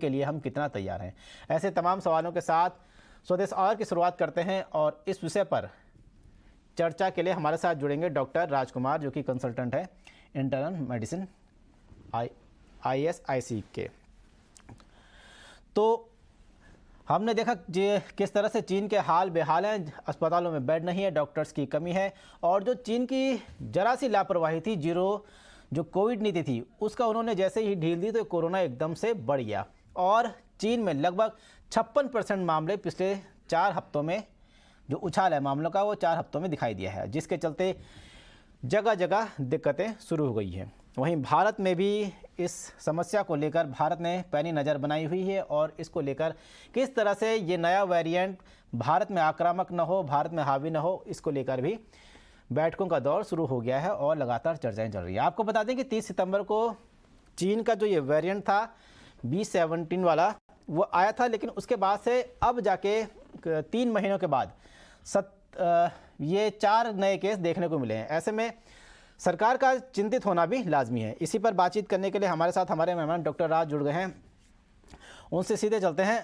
के लिए हम कितना तैयार हैं। ऐसे तमाम सवालों के साथ स्वदेश और की शुरुआत करते हैं और इस विषय पर चर्चा के लिए हमारे साथ जुड़ेंगे डॉक्टर राजकुमार, जो कि कंसल्टेंट है इंटर्नल मेडिसिन ISIC के। तो हमने देखा किस तरह से चीन के हाल बेहाल हैं, अस्पतालों में बेड नहीं है, डॉक्टर्स की कमी है, और जो चीन की जरा सी लापरवाही थी, जो कोविड नीति थी, उसका उन्होंने जैसे ही ढील दी तो कोरोना एकदम से बढ़ गया और चीन में लगभग 56% मामले पिछले 4 हफ्तों में, जो उछाल है मामलों का, वो 4 हफ्तों में दिखाई दिया है, जिसके चलते जगह जगह दिक्कतें शुरू हो गई हैं। वहीं भारत में भी इस समस्या को लेकर भारत ने पैनी नज़र बनाई हुई है और इसको लेकर किस तरह से ये नया वेरिएंट भारत में आक्रामक न हो, भारत में हावी न हो, इसको लेकर भी बैठकों का दौर शुरू हो गया है और लगातार चर्चाएं चल रही है। आपको बता दें कि 30 सितंबर को चीन का जो ये वेरिएंट था B17 वाला, वो आया था, लेकिन उसके बाद से अब जाके 3 महीनों के बाद ये 4 नए केस देखने को मिले हैं। ऐसे में सरकार का चिंतित होना भी लाजमी है। इसी पर बातचीत करने के लिए हमारे साथ हमारे मेहमान डॉक्टर राज जुड़ गए हैं, उनसे सीधे चलते हैं।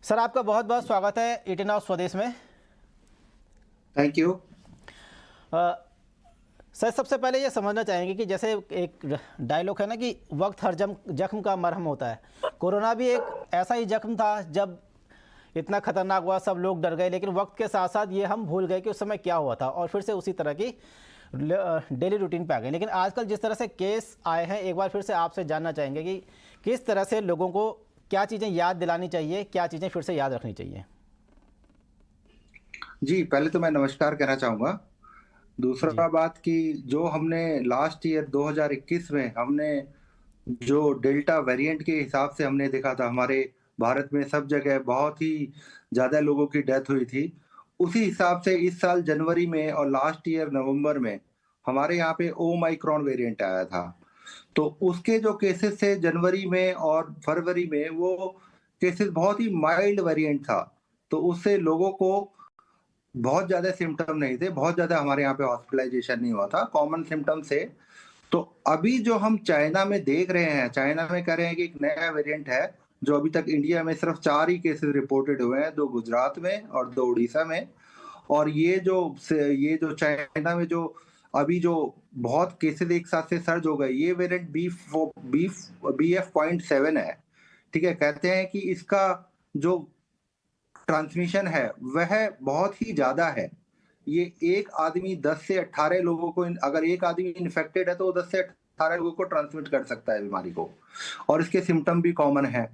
सर, आपका बहुत बहुत स्वागत है ईटिन हाउस स्वदेश में। Thank you. सर, सबसे पहले ये समझना चाहेंगे कि जैसे एक डायलॉग है ना कि वक्त हर जख्म का मरहम होता है, कोरोना भी एक ऐसा ही जख्म था, जब इतना खतरनाक हुआ सब लोग डर गए, लेकिन वक्त के साथ साथ ये हम भूल गए कि उस समय क्या हुआ था और फिर से उसी तरह की डेली रूटीन पे आ गए। लेकिन आजकल जिस तरह से केस आए हैं, एक बार फिर से आपसे जानना चाहेंगे कि किस तरह से लोगों को क्या चीज़ें याद दिलानी चाहिए, क्या चीज़ें फिर से याद रखनी चाहिए। जी, पहले तो मैं नमस्कार कहना चाहूँगा। दूसरा बात कि जो हमने लास्ट ईयर 2021 में हमने जो डेल्टा वेरिएंट के हिसाब से हमने देखा था, हमारे भारत में सब जगह बहुत ही ज़्यादा लोगों की डेथ हुई थी। उसी हिसाब से इस साल जनवरी में और लास्ट ईयर नवंबर में हमारे यहाँ पे ओमाइक्रॉन वेरिएंट आया था। तो उसके जो केसेस थे जनवरी में और फरवरी में, वो केसेस बहुत ही माइल्ड वेरिएंट था। तो उससे लोगों को बहुत ज़्यादा सिम्पटम नहीं थे, बहुत ज़्यादा हमारे यहाँ पे हॉस्पिटलाइजेशन नहीं हुआ था, कॉमन सिम्पटम से। तो अभी जो हम चाइना में देख रहे हैं, चाइना में कह रहे हैं कि एक नया वेरिएंट है, जो अभी तक इंडिया में सिर्फ 4 ही केसेस रिपोर्टेड हुए हैं, 2 गुजरात में और 2 उड़ीसा में। और ये जो चाइना में जो अभी जो बहुत केसेस एक साथ से सर्ज हो गए, ये वेरिएंट BF.7 है, ठीक है। कहते हैं कि इसका जो ट्रांसमिशन है वह बहुत ही ज़्यादा है। ये एक आदमी 10 से 18 लोगों को, अगर एक आदमी इन्फेक्टेड है तो 10 से 18 लोगों को ट्रांसमिट कर सकता है बीमारी को, और इसके सिम्टम भी कॉमन है।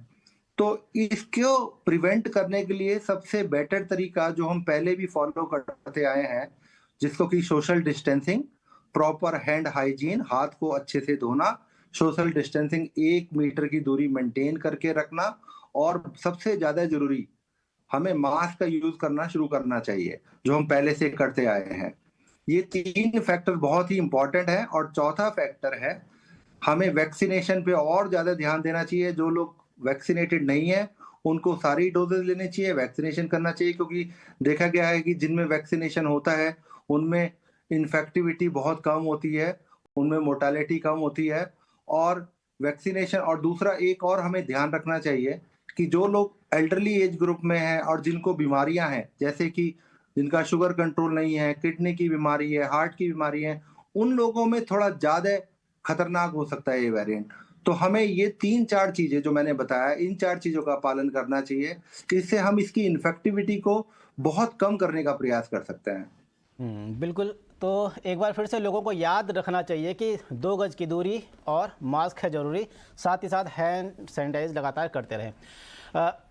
तो इसको प्रिवेंट करने के लिए सबसे बेटर तरीका, जो हम पहले भी फॉलो करते आए हैं, जिसको कि social distancing, proper hand hygiene, हाथ को अच्छे से धोना, सोशल डिस्टेंसिंग 1 मीटर की दूरी मेंटेन करके रखना, और सबसे ज्यादा जरूरी हमें मास्क का यूज करना शुरू करना चाहिए, जो हम पहले से करते आए हैं। ये 3 फैक्टर बहुत ही इंपॉर्टेंट है। और चौथा फैक्टर है, हमें वैक्सीनेशन पे और ज्यादा ध्यान देना चाहिए। जो लोग वैक्सीनेटेड नहीं है, उनको सारी डोजेज लेने चाहिए, वैक्सीनेशन करना चाहिए, क्योंकि देखा गया है कि जिनमें वैक्सीनेशन होता है उनमें इन्फेक्टिविटी बहुत कम होती है, उनमें मोर्टालिटी कम होती है। और वैक्सीनेशन, और दूसरा एक और हमें ध्यान रखना चाहिए कि जो लोग एल्डरली एज ग्रुप में हैं और जिनको बीमारियां हैं, जैसे कि जिनका शुगर कंट्रोल नहीं है, किडनी की बीमारी है, हार्ट की बीमारी है, उन लोगों में थोड़ा ज्यादा खतरनाक हो सकता है ये वेरिएंट। तो हमें ये 3-4 चीजें जो मैंने बताया, इन 4 चीजों का पालन करना चाहिए, इससे हम इसकी इन्फेक्टिविटी को बहुत कम करने का प्रयास कर सकते हैं। बिल्कुल। तो एक बार फिर से लोगों को याद रखना चाहिए कि 2 गज की दूरी और मास्क है ज़रूरी, साथ ही साथ हैंड सैनिटाइज लगातार करते रहें।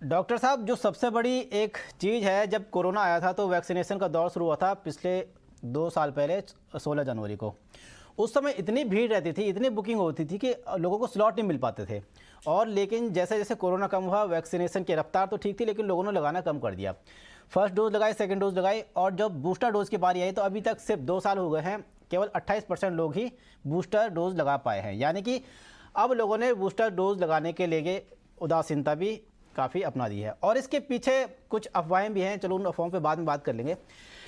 डॉक्टर साहब, जो सबसे बड़ी एक चीज़ है, जब कोरोना आया था तो वैक्सीनेशन का दौर शुरू हुआ था पिछले 2 साल पहले 16 जनवरी को। उस समय इतनी भीड़ रहती थी, इतनी बुकिंग होती थी कि लोगों को स्लॉट नहीं मिल पाते थे। और लेकिन जैसे जैसे कोरोना कम हुआ, वैक्सीनेशन की रफ्तार तो ठीक थी, लेकिन लोगों ने लगाना कम कर दिया। फर्स्ट डोज लगाई, सेकंड डोज लगाई, और जब बूस्टर डोज की बारी आई तो अभी तक सिर्फ 2 साल हो गए हैं, केवल 28% लोग ही बूस्टर डोज लगा पाए हैं। यानी कि अब लोगों ने बूस्टर डोज लगाने के लिए उदासीनता भी काफ़ी अपना दी है। और इसके पीछे कुछ अफवाहें भी हैं, चलो उन अफवाहों पे बाद में बात कर लेंगे।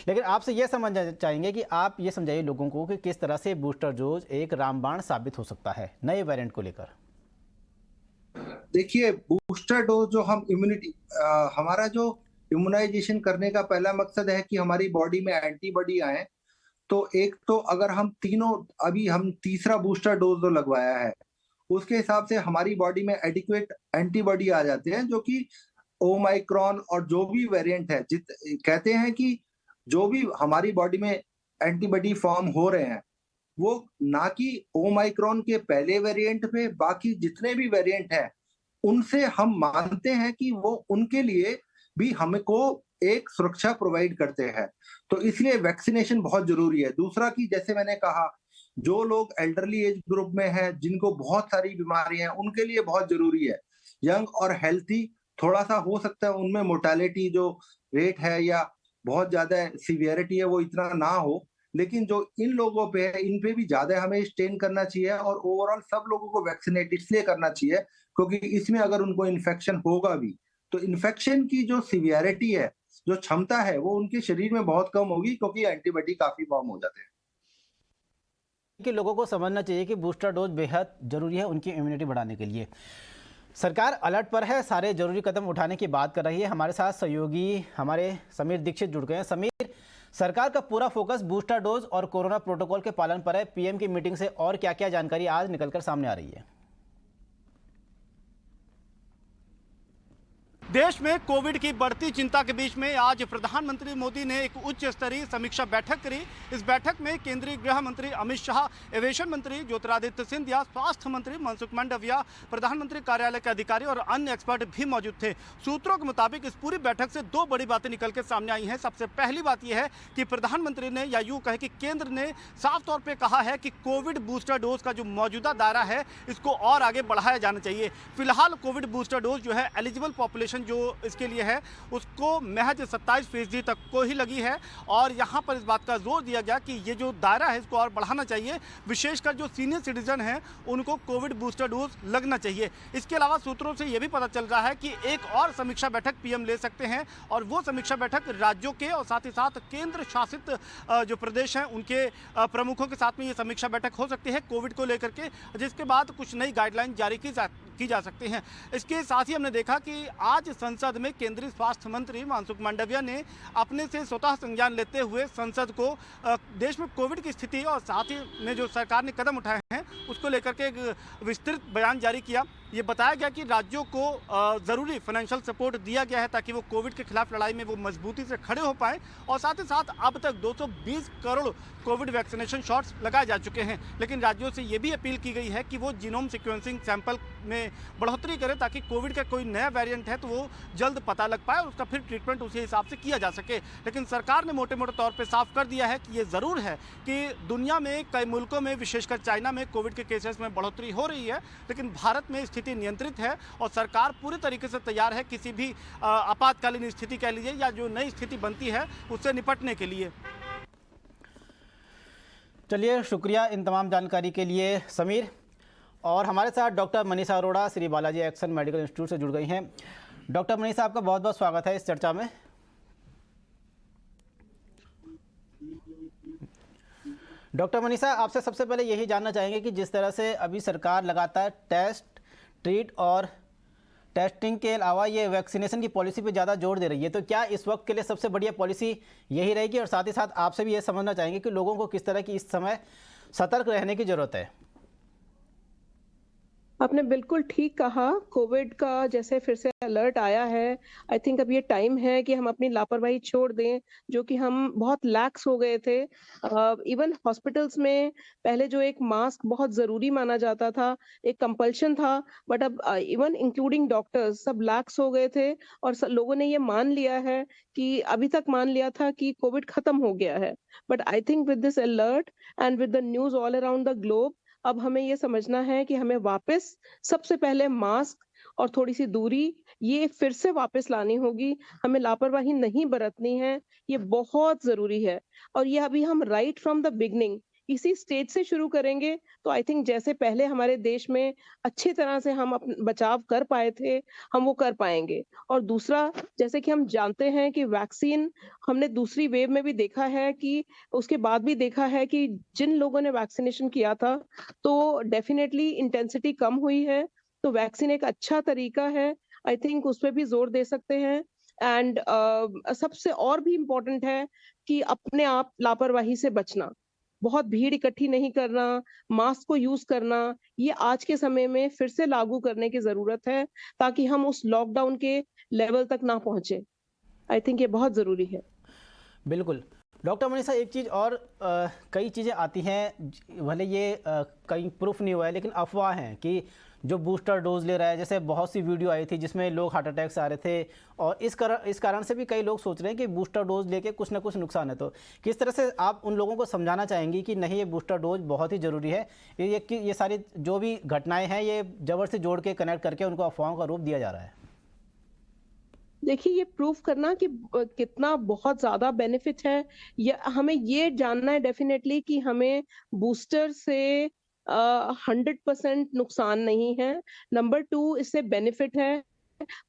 लेकिन आपसे ये समझना चाहेंगे कि आप ये समझाइए लोगों को कि किस तरह से बूस्टर डोज एक रामबाण साबित हो सकता है नए वेरिएंट को लेकर। देखिए, बूस्टर डोज जो हम हमारा जो इम्यूनाइजेशन करने का पहला मकसद है कि हमारी बॉडी में एंटीबॉडी आए। तो एक तो अगर हम तीनों अभी हम तीसरा बूस्टर डोज जो लगवाया है, उसके हिसाब से हमारी बॉडी में एडिक्वेट एंटीबॉडी आ जाते हैं, जो कि ओमाइक्रॉन और जो भी वेरिएंट है, कहते हैं कि जो भी हमारी बॉडी में एंटीबॉडी फॉर्म हो रहे हैं, वो ना कि ओमाइक्रॉन के पहले वेरिएंट पे, बाकी जितने भी वेरिएंट हैं, उनसे हम मानते हैं कि वो उनके लिए भी हमको एक सुरक्षा प्रोवाइड करते हैं। तो इसलिए वैक्सीनेशन बहुत ज़रूरी है। दूसरा कि जैसे मैंने कहा, जो लोग एल्डरली एज ग्रुप में हैं, जिनको बहुत सारी बीमारियाँ हैं, उनके लिए बहुत ज़रूरी है। यंग और हेल्थी थोड़ा-सा हो सकता है उनमें मोर्टेलिटी जो रेट है या बहुत ज़्यादा सीवियरिटी है, वो इतना ना हो। लेकिन जो इन लोगों पे है, इन पे भी ज़्यादा हमें स्ट्रेन करना चाहिए और ओवरऑल सब लोगों को वैक्सीनेट इसलिए करना चाहिए, क्योंकि इसमें अगर उनको इन्फेक्शन होगा भी, तो इन्फेक्शन की जो सीवियरिटी है, जो क्षमता है, वो उनके शरीर में बहुत कम होगी, क्योंकि एंटीबॉडी काफ़ी फॉर्म हो जाते हैं। कि लोगों को समझना चाहिए कि बूस्टर डोज बेहद ज़रूरी है उनकी इम्यूनिटी बढ़ाने के लिए। सरकार अलर्ट पर है, सारे जरूरी कदम उठाने की बात कर रही है। हमारे साथ सहयोगी हमारे समीर दीक्षित जुड़ गए हैं। समीर, सरकार का पूरा फोकस बूस्टर डोज और कोरोना प्रोटोकॉल के पालन पर है। पीएम की मीटिंग से और क्या क्या जानकारी आज निकलकर सामने आ रही है? देश में कोविड की बढ़ती चिंता के बीच में आज प्रधानमंत्री मोदी ने एक उच्च स्तरीय समीक्षा बैठक करी। इस बैठक में केंद्रीय गृह मंत्री अमित शाह, एविएशन मंत्री ज्योतिरादित्य सिंधिया, स्वास्थ्य मंत्री मनसुख मांडविया, प्रधानमंत्री कार्यालय के अधिकारी और अन्य एक्सपर्ट भी मौजूद थे। सूत्रों के मुताबिक इस पूरी बैठक से दो बड़ी बातें निकल के सामने आई हैं। सबसे पहली बात यह है कि प्रधानमंत्री ने, या यूं कहे कि केंद्र ने साफ तौर पर कहा है कि कोविड बूस्टर डोज का जो मौजूदा दायरा है, इसको और आगे बढ़ाया जाना चाहिए। फिलहाल कोविड बूस्टर डोज जो है एलिजिबल पॉपुलेशन जो इसके लिए है, उसको महज 27% तक को ही लगी है। और यहाँ पर इस बात का जोर दिया गया कि ये जो दायरा है इसको और बढ़ाना चाहिए, विशेषकर जो सीनियर सिटीजन हैं उनको कोविड बूस्टर डोज लगना चाहिए। इसके अलावा सूत्रों से ये भी पता चल रहा है कि एक और समीक्षा बैठक पीएम ले सकते हैं, और वो समीक्षा बैठक राज्यों के और साथ ही साथ केंद्र शासित जो प्रदेश हैं उनके प्रमुखों के साथ में ये समीक्षा बैठक हो सकती है कोविड को लेकर के, जिसके बाद कुछ नई गाइडलाइन जारी की जा सकती हैं। इसके साथ ही हमने देखा कि आज संसद में केंद्रीय स्वास्थ्य मंत्री मनसुख मांडविया ने अपने से स्वतः संज्ञान लेते हुए संसद को देश में कोविड की स्थिति और साथ ही में जो सरकार ने कदम उठाए हैं उसको लेकर के एक विस्तृत बयान जारी किया। ये बताया गया कि राज्यों को ज़रूरी फाइनेंशियल सपोर्ट दिया गया है ताकि वो कोविड के खिलाफ लड़ाई में वो मजबूती से खड़े हो पाएँ, और साथ ही साथ अब तक 220 करोड़ कोविड वैक्सीनेशन शॉट्स लगाए जा चुके हैं। लेकिन राज्यों से ये भी अपील की गई है कि वो जीनोम सीक्वेंसिंग सैंपल में बढ़ोतरी करें ताकि कोविड का कोई नया वेरिएंट है तो वो जल्द पता लग पाए और उसका फिर ट्रीटमेंट उसी हिसाब से किया जा सके। लेकिन सरकार ने मोटे मोटे तौर पर साफ कर दिया है कि ये ज़रूर है कि दुनिया में कई मुल्कों में, विशेषकर चाइना में, कोविड के केसेस में बढ़ोतरी हो रही है, लेकिन भारत में स्थिति नियंत्रित है और सरकार पूरी तरीके से तैयार है किसी भी आपातकालीन स्थिति कह लीजिए या जो नई स्थिति बनती है उससे निपटने के लिए। चलिए, शुक्रिया इन तमाम जानकारी के लिए समीर। और हमारे साथ doctor Manisha Arora Shri Balaji action medical institute से जुड़ गई हैं। डॉक्टर मनीषा, आपका बहुत बहुत स्वागत है इस चर्चा में। डॉक्टर मनीषा, आपसे सबसे पहले यही जानना चाहेंगे कि जिस तरह से अभी सरकार लगातार टेस्ट, ट्रीट और टेस्टिंग के अलावा ये वैक्सीनेशन की पॉलिसी पे ज़्यादा जोर दे रही है, तो क्या इस वक्त के लिए सबसे बढ़िया पॉलिसी यही रहेगी? और साथ ही साथ आपसे भी ये समझना चाहेंगे कि लोगों को किस तरह की इस समय सतर्क रहने की ज़रूरत है। आपने बिल्कुल ठीक कहा। कोविड का जैसे फिर से अलर्ट आया है, आई थिंक अब ये टाइम है कि हम अपनी लापरवाही छोड़ दें, जो कि हम बहुत लैक्स हो गए थे। इवन हॉस्पिटल्स में पहले जो एक मास्क बहुत ज़रूरी माना जाता था, एक कंपल्शन था, बट अब इवन इंक्लूडिंग डॉक्टर्स सब लैक्स हो गए थे और लोगों ने ये मान लिया है कि अभी तक मान लिया था कि कोविड खत्म हो गया है। But I think with this alert and with the news all around the globe, अब हमें ये समझना है कि हमें वापस सबसे पहले मास्क और थोड़ी सी दूरी ये फिर से वापस लानी होगी। हमें लापरवाही नहीं बरतनी है, ये बहुत जरूरी है। और ये अभी हम राइट फ्रॉम द बिगनिंग इसी स्टेज से शुरू करेंगे तो आई थिंक जैसे पहले हमारे देश में अच्छी तरह से हम अपना बचाव कर पाए थे, हम वो कर पाएंगे। और दूसरा, जैसे कि हम जानते हैं कि वैक्सीन हमने दूसरी वेव में भी देखा है कि उसके बाद भी देखा है कि जिन लोगों ने वैक्सीनेशन किया था तो डेफिनेटली इंटेंसिटी कम हुई है। तो तो वैक्सीन एक अच्छा तरीका है, आई थिंक उस पे भी जोर दे सकते हैं। एंड सबसे और भी इम्पोर्टेंट है कि अपने आप लापरवाही से बचना, बहुत भीड़ इकट्ठी नहीं करना, मास्क को यूज करना, ये आज के समय में फिर से लागू करने की जरूरत है, ताकि हम उस लॉकडाउन के लेवल तक ना पहुंचे। आई थिंक ये बहुत जरूरी है। बिल्कुल। डॉक्टर मनीषा, एक चीज़ और, कई चीज़ें आती हैं, भले ये कहीं प्रूफ नहीं हुआ है, लेकिन अफवाह हैं कि जो बूस्टर डोज ले रहा है, जैसे बहुत सी वीडियो आई थी जिसमें लोग हार्ट अटैक से आ रहे थे, और इस कारण से भी कई लोग सोच रहे हैं कि बूस्टर डोज लेके कुछ ना कुछ नुकसान है। तो किस तरह से आप उन लोगों को समझाना चाहेंगी कि नहीं, ये बूस्टर डोज बहुत ही ज़रूरी है, ये सारी जो भी घटनाएँ हैं ये जबर से जोड़ के कनेक्ट करके उनको अफवाहों का रूप दिया जा रहा है? देखिए, ये प्रूफ करना कि कितना बहुत ज़्यादा बेनिफिट है, या हमें ये जानना है डेफिनेटली कि हमें बूस्टर से 100% नुकसान नहीं है। नंबर 2, इससे बेनिफिट है,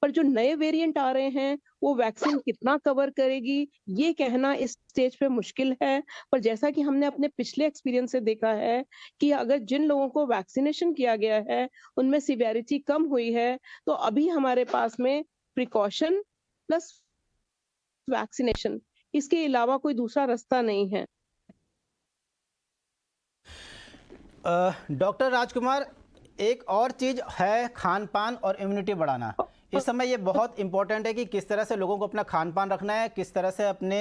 पर जो नए वेरिएंट आ रहे हैं, वो वैक्सीन कितना कवर करेगी, ये कहना इस स्टेज पे मुश्किल है। पर जैसा कि हमने अपने पिछले एक्सपीरियंस से देखा है कि अगर जिन लोगों को वैक्सीनेशन किया गया है, उनमें सिवियरिटी कम हुई है, तो अभी हमारे पास में प्रिकॉशन प्लस वैक्सीनेशन, इसके अलावा कोई दूसरा रास्ता नहीं है। डॉक्टर राजकुमार, एक और चीज़ है खान पान और इम्यूनिटी बढ़ाना। इस समय ये बहुत इंपॉर्टेंट है कि किस तरह से लोगों को अपना खान पान रखना है, किस तरह से अपने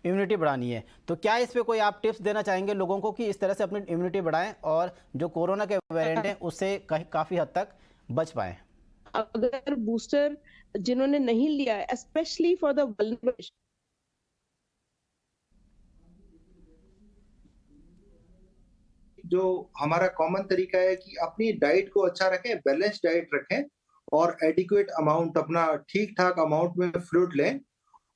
इम्यूनिटी बढ़ानी है। तो क्या इस पे कोई आप टिप्स देना चाहेंगे लोगों को कि इस तरह से अपनी इम्यूनिटी बढ़ाएं और जो कोरोना के वेरिएंट हैं उससे काफ़ी हद तक बच पाएं? अगर बूस्टर जिन्होंने नहीं लिया है, स्पेशली फॉर द वल्नरेबल, जो हमारा कॉमन तरीका है कि अपनी डाइट को अच्छा रखें, बैलेंस डाइट रखें और एडिक्वेट अमाउंट, अपना ठीक ठाक अमाउंट में फ्लूइड लें।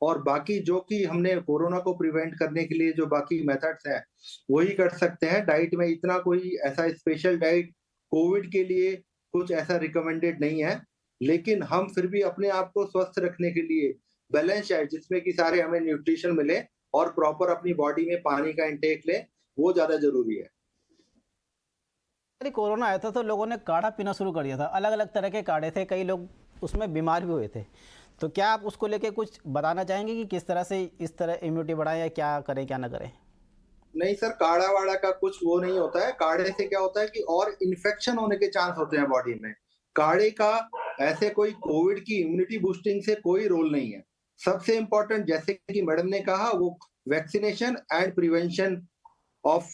और बाकी जो कि हमने कोरोना को प्रिवेंट करने के लिए जो बाकी मेथड्स हैं वही कर सकते हैं। डाइट में इतना कोई ऐसा स्पेशल डाइट कोविड के लिए कुछ ऐसा रिकमेंडेड नहीं है, लेकिन हम फिर भी अपने आप को स्वस्थ रखने के लिए बैलेंस डाइट, जिसमें कि सारे हमें न्यूट्रिशन मिले और प्रॉपर अपनी बॉडी में पानी का इंटेक लें, वो ज्यादा जरूरी है। कोरोना आया था तो लोगों ने काढ़ा पीना शुरू कर दिया था, अलग अलग तरह के काढ़े थे, कई लोग उसमें बीमार भी हुए थे। तो क्या आप उसको लेके कुछ बताना चाहेंगे कि किस तरह से इस तरह इम्यूनिटी बढ़ाएं, या क्या करें क्या ना करें? नहीं सर, काढ़ा वाड़ा का कुछ वो नहीं होता है। काढ़े से क्या होता है कि और इन्फेक्शन होने के चांस होते हैं बॉडी में। काढ़े का ऐसे कोई कोविड की इम्यूनिटी बूस्टिंग से कोई रोल नहीं है। सबसे इंपॉर्टेंट, जैसे कि मैडम ने कहा, वो vaccination and prevention of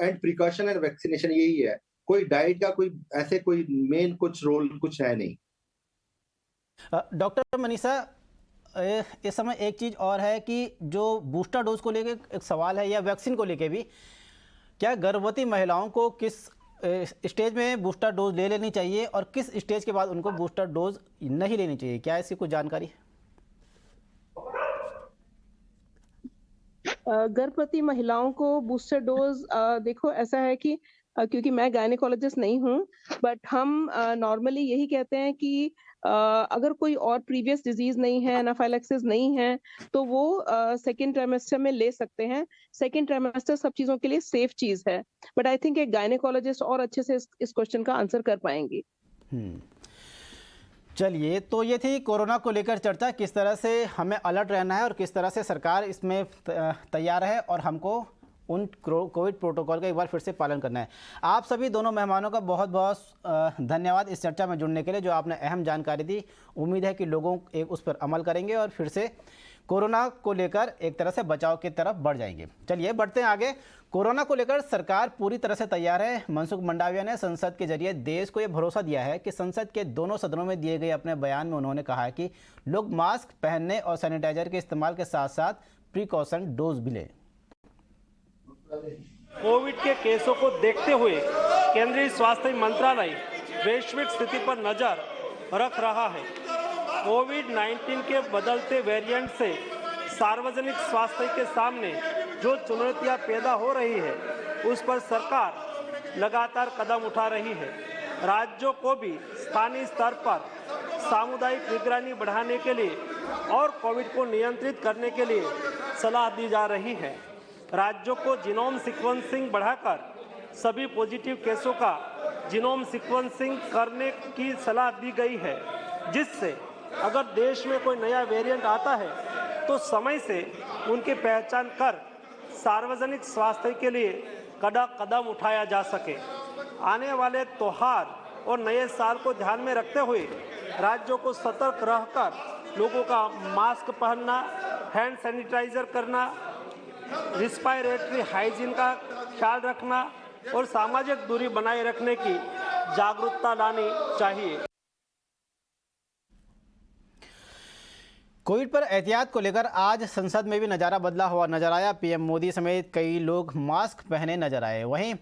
and precaution and vaccination, यही है। कोई डाइट का कोई ऐसे कोई मेन कुछ रोल कुछ है नहीं। डॉक्टर मनीषा, इस समय एक चीज़ और है कि जो बूस्टर डोज को लेके एक सवाल है, या वैक्सीन को लेके भी, क्या गर्भवती महिलाओं को किस स्टेज में बूस्टर डोज ले लेनी चाहिए और किस स्टेज के बाद उनको बूस्टर डोज नहीं लेनी चाहिए? क्या इसकी कुछ जानकारी है? गर्भवती महिलाओं को बूस्टर डोज, देखो ऐसा है कि क्योंकि मैं गायनेकोलॉजिस्ट नहीं हूँ, बट हम नॉर्मली यही कहते हैं कि अगर कोई और प्रीवियस डिजीज नहीं है, एनाफाइलैक्सिस नहीं है, तो वो सेकेंड ट्राइमेस्टर में ले सकते हैं। सेकेंड ट्राइमेस्टर सब चीजों के लिए सेफ चीज है, बट आई थिंक एक गायनेकोलॉजिस्ट और अच्छे से इस क्वेश्चन का आंसर कर पाएंगी। चलिए, तो ये थी कोरोना को लेकर चर्चा, किस तरह से हमें अलर्ट रहना है और किस तरह से सरकार इसमें तैयार है और हमको उन कोविड प्रोटोकॉल का एक बार फिर से पालन करना है। आप सभी दोनों मेहमानों का बहुत बहुत धन्यवाद इस चर्चा में जुड़ने के लिए, जो आपने अहम जानकारी दी। उम्मीद है कि लोगों उस पर अमल करेंगे और फिर से कोरोना को लेकर एक तरह से बचाव की तरफ बढ़ जाएंगे। चलिए बढ़ते हैं आगे। कोरोना को लेकर सरकार पूरी तरह से तैयार है। मनसुख मंडाविया ने संसद के जरिए देश को यह भरोसा दिया है कि संसद के दोनों सदनों में दिए गए अपने बयान में उन्होंने कहा है कि लोग मास्क पहनने और सैनिटाइजर के इस्तेमाल के साथ साथ प्रिकॉशन डोज भी लें। कोविड के केसों को देखते हुए केंद्रीय स्वास्थ्य मंत्रालय वैश्विक स्थिति पर नजर रख रहा है। कोविड-19 के बदलते वेरिएंट से सार्वजनिक स्वास्थ्य के सामने जो चुनौतियां पैदा हो रही है, उस पर सरकार लगातार कदम उठा रही है। राज्यों को भी स्थानीय स्तर पर सामुदायिक निगरानी बढ़ाने के लिए और कोविड को नियंत्रित करने के लिए सलाह दी जा रही है। राज्यों को जीनोम सीक्वेंसिंग बढ़ाकर सभी पॉजिटिव केसों का जीनोम सीक्वेंसिंग करने की सलाह दी गई है, जिससे अगर देश में कोई नया वेरिएंट आता है तो समय से उनकी पहचान कर सार्वजनिक स्वास्थ्य के लिए कड़ा कदम उठाया जा सके। आने वाले त्योहार और नए साल को ध्यान में रखते हुए राज्यों को सतर्क रहकर लोगों का मास्क पहनना, हैंड सैनिटाइजर करना, रिस्पायरेटरी हाइजीन का ख्याल रखना और सामाजिक दूरी बनाए रखने की जागरूकता लानी चाहिए। कोविड पर एहतियात को लेकर आज संसद में भी नज़ारा बदला हुआ नजर आया। पीएम मोदी समेत कई लोग मास्क पहने नजर आए। वहीं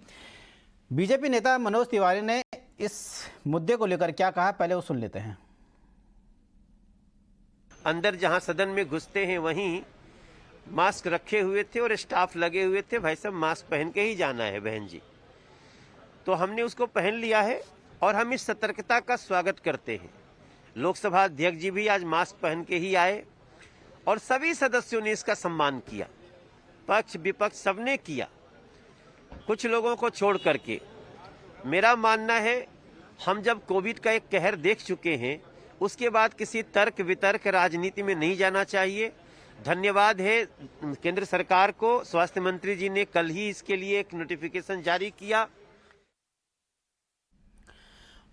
बीजेपी नेता मनोज तिवारी ने इस मुद्दे को लेकर क्या कहा, पहले वो सुन लेते हैं। अंदर जहां सदन में घुसते हैं वहीं मास्क रखे हुए थे और स्टाफ लगे हुए थे। भाई साहब मास्क पहन के ही जाना है बहन जी, तो हमने उसको पहन लिया है और हम इस सतर्कता का स्वागत करते हैं। लोकसभा अध्यक्ष जी भी आज मास्क पहन के ही आए और सभी सदस्यों ने इसका सम्मान किया, पक्ष विपक्ष सबने किया, कुछ लोगों को छोड़ करके। मेरा मानना है हम जब कोविड का एक कहर देख चुके हैं, उसके बाद किसी तर्क वितर्क राजनीति में नहीं जाना चाहिए। धन्यवाद है केंद्र सरकार को, स्वास्थ्य मंत्री जी ने कल ही इसके लिए एक नोटिफिकेशन जारी किया।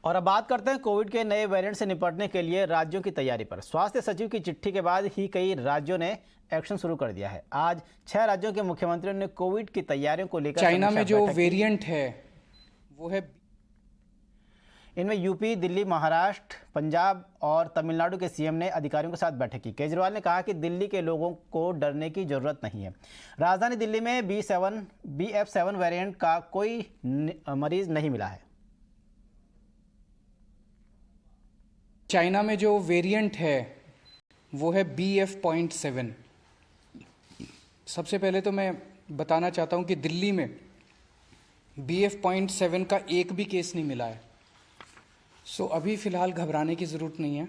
और अब बात करते हैं कोविड के नए वेरिएंट से निपटने के लिए राज्यों की तैयारी पर। स्वास्थ्य सचिव की चिट्ठी के बाद ही कई राज्यों ने एक्शन शुरू कर दिया है। आज 6 राज्यों के मुख्यमंत्रियों ने कोविड की तैयारियों को लेकर चाइना में जो वेरिएंट है वो है, इनमें यूपी, दिल्ली, महाराष्ट्र, पंजाब और तमिलनाडु के सीएम ने अधिकारियों के साथ बैठक की। केजरीवाल ने कहा कि दिल्ली के लोगों को डरने की जरूरत नहीं है। राजधानी दिल्ली में BF7 वेरिएंट का कोई मरीज नहीं मिला है। चाइना में जो वेरिएंट है वो है BF.7। सबसे पहले तो मैं बताना चाहता हूं कि दिल्ली में BF.7 का एक भी केस नहीं मिला है। सो अभी फ़िलहाल घबराने की ज़रूरत नहीं है।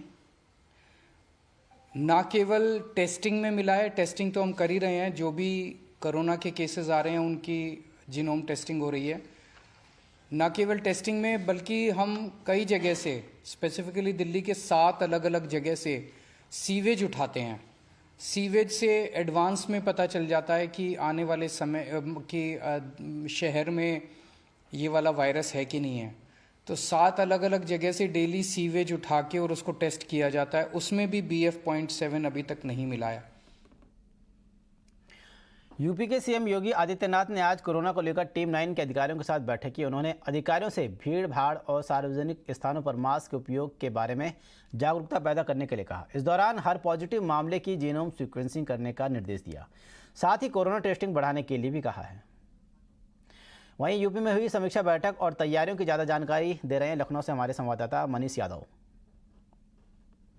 ना केवल टेस्टिंग में मिला है, टेस्टिंग तो हम कर ही रहे हैं, जो भी कोरोना के केसेस आ रहे हैं उनकी जीनोम टेस्टिंग हो रही है। ना केवल टेस्टिंग में बल्कि हम कई जगह से, स्पेसिफिकली दिल्ली के 7 अलग अलग जगह से सीवेज उठाते हैं। सीवेज से एडवांस में पता चल जाता है कि आने वाले समय कि शहर में ये वाला वायरस है कि नहीं है। तो 7 अलग अलग जगह से डेली सीवेज उठा के और उसको टेस्ट किया जाता है, उसमें भी BF.7 अभी तक नहीं मिला है। यूपी के सीएम योगी आदित्यनाथ ने आज कोरोना को लेकर टीम 9 के अधिकारियों के साथ बैठक की। उन्होंने अधिकारियों से भीड़ भाड़ और सार्वजनिक स्थानों पर मास्क के उपयोग के बारे में जागरूकता पैदा करने के लिए कहा। इस दौरान हर पॉजिटिव मामले की जीनोम सीक्वेंसिंग करने का निर्देश दिया। साथ ही कोरोना टेस्टिंग बढ़ाने के लिए भी कहा है। वहीं यूपी में हुई समीक्षा बैठक और तैयारियों की ज़्यादा जानकारी दे रहे हैं लखनऊ से हमारे संवाददाता मनीष यादव।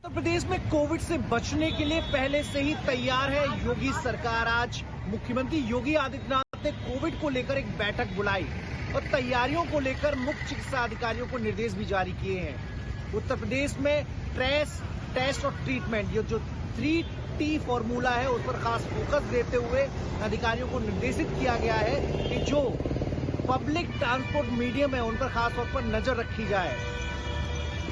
उत्तर प्रदेश में कोविड से बचने के लिए पहले से ही तैयार है योगी सरकार। आज मुख्यमंत्री योगी आदित्यनाथ ने कोविड को लेकर एक बैठक बुलाई और तैयारियों को लेकर मुख्य चिकित्सा अधिकारियों को निर्देश भी जारी किए हैं। उत्तर प्रदेश में ट्रेस, टेस्ट और ट्रीटमेंट, ये जो 3T फॉर्मूला है उस पर खास फोकस देते हुए अधिकारियों को निर्देशित किया गया है कि जो पब्लिक ट्रांसपोर्ट मीडियम है उन पर खास तौर पर नजर रखी जाए।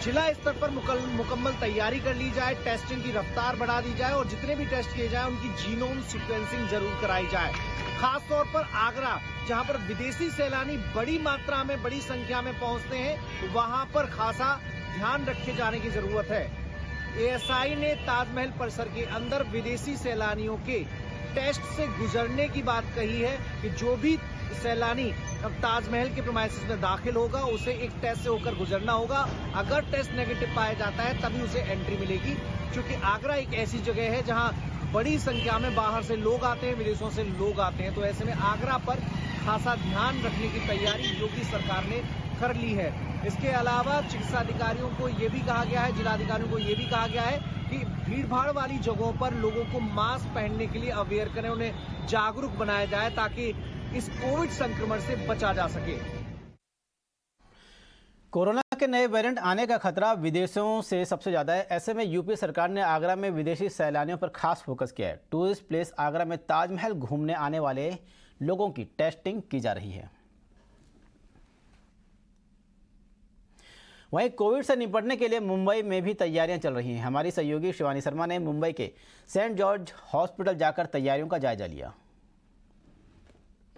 जिला स्तर पर मुकम्मल तैयारी कर ली जाए, टेस्टिंग की रफ्तार बढ़ा दी जाए और जितने भी टेस्ट किए जाए उनकी जीनोम सीक्वेंसिंग जरूर कराई जाए। खास तौर पर आगरा, जहां पर विदेशी सैलानी बड़ी मात्रा में, बड़ी संख्या में पहुंचते हैं, वहां पर खासा ध्यान रखे जाने की जरूरत है। ASI ने ताजमहल परिसर के अंदर विदेशी सैलानियों के टेस्ट से गुजरने की बात कही है कि जो भी सैलानी अब ताजमहल के प्रीमाइसेस में दाखिल होगा उसे एक टेस्ट से होकर गुजरना होगा। अगर टेस्ट नेगेटिव पाया जाता है तभी उसे एंट्री मिलेगी, क्योंकि आगरा एक ऐसी जगह है जहां बड़ी संख्या में बाहर से लोग आते हैं, विदेशों से लोग आते हैं। तो ऐसे में आगरा पर खासा ध्यान रखने की तैयारी योगी सरकार ने कर ली है। इसके अलावा चिकित्सा अधिकारियों को ये भी कहा गया है, जिलाधिकारियों को ये भी कहा गया है कि भीड़ भाड़ वाली जगहों पर लोगों को मास्क पहनने के लिए अवेयर करें, उन्हें जागरूक बनाया जाए ताकि इस कोविड संक्रमण से बचा जा सके। कोरोना के नए वेरिएंट आने का खतरा विदेशों से सबसे ज़्यादा है। ऐसे में यूपी सरकार ने आगरा में विदेशी सैलानियों पर खास फोकस किया है। टूरिस्ट प्लेस आगरा में ताजमहल घूमने आने वाले लोगों की टेस्टिंग की जा रही है। वहीं कोविड से निपटने के लिए मुंबई में भी तैयारियां चल रही हैं। हमारी सहयोगी शिवानी शर्मा ने मुंबई के सेंट जॉर्ज हॉस्पिटल जाकर तैयारियों का जायजा लिया।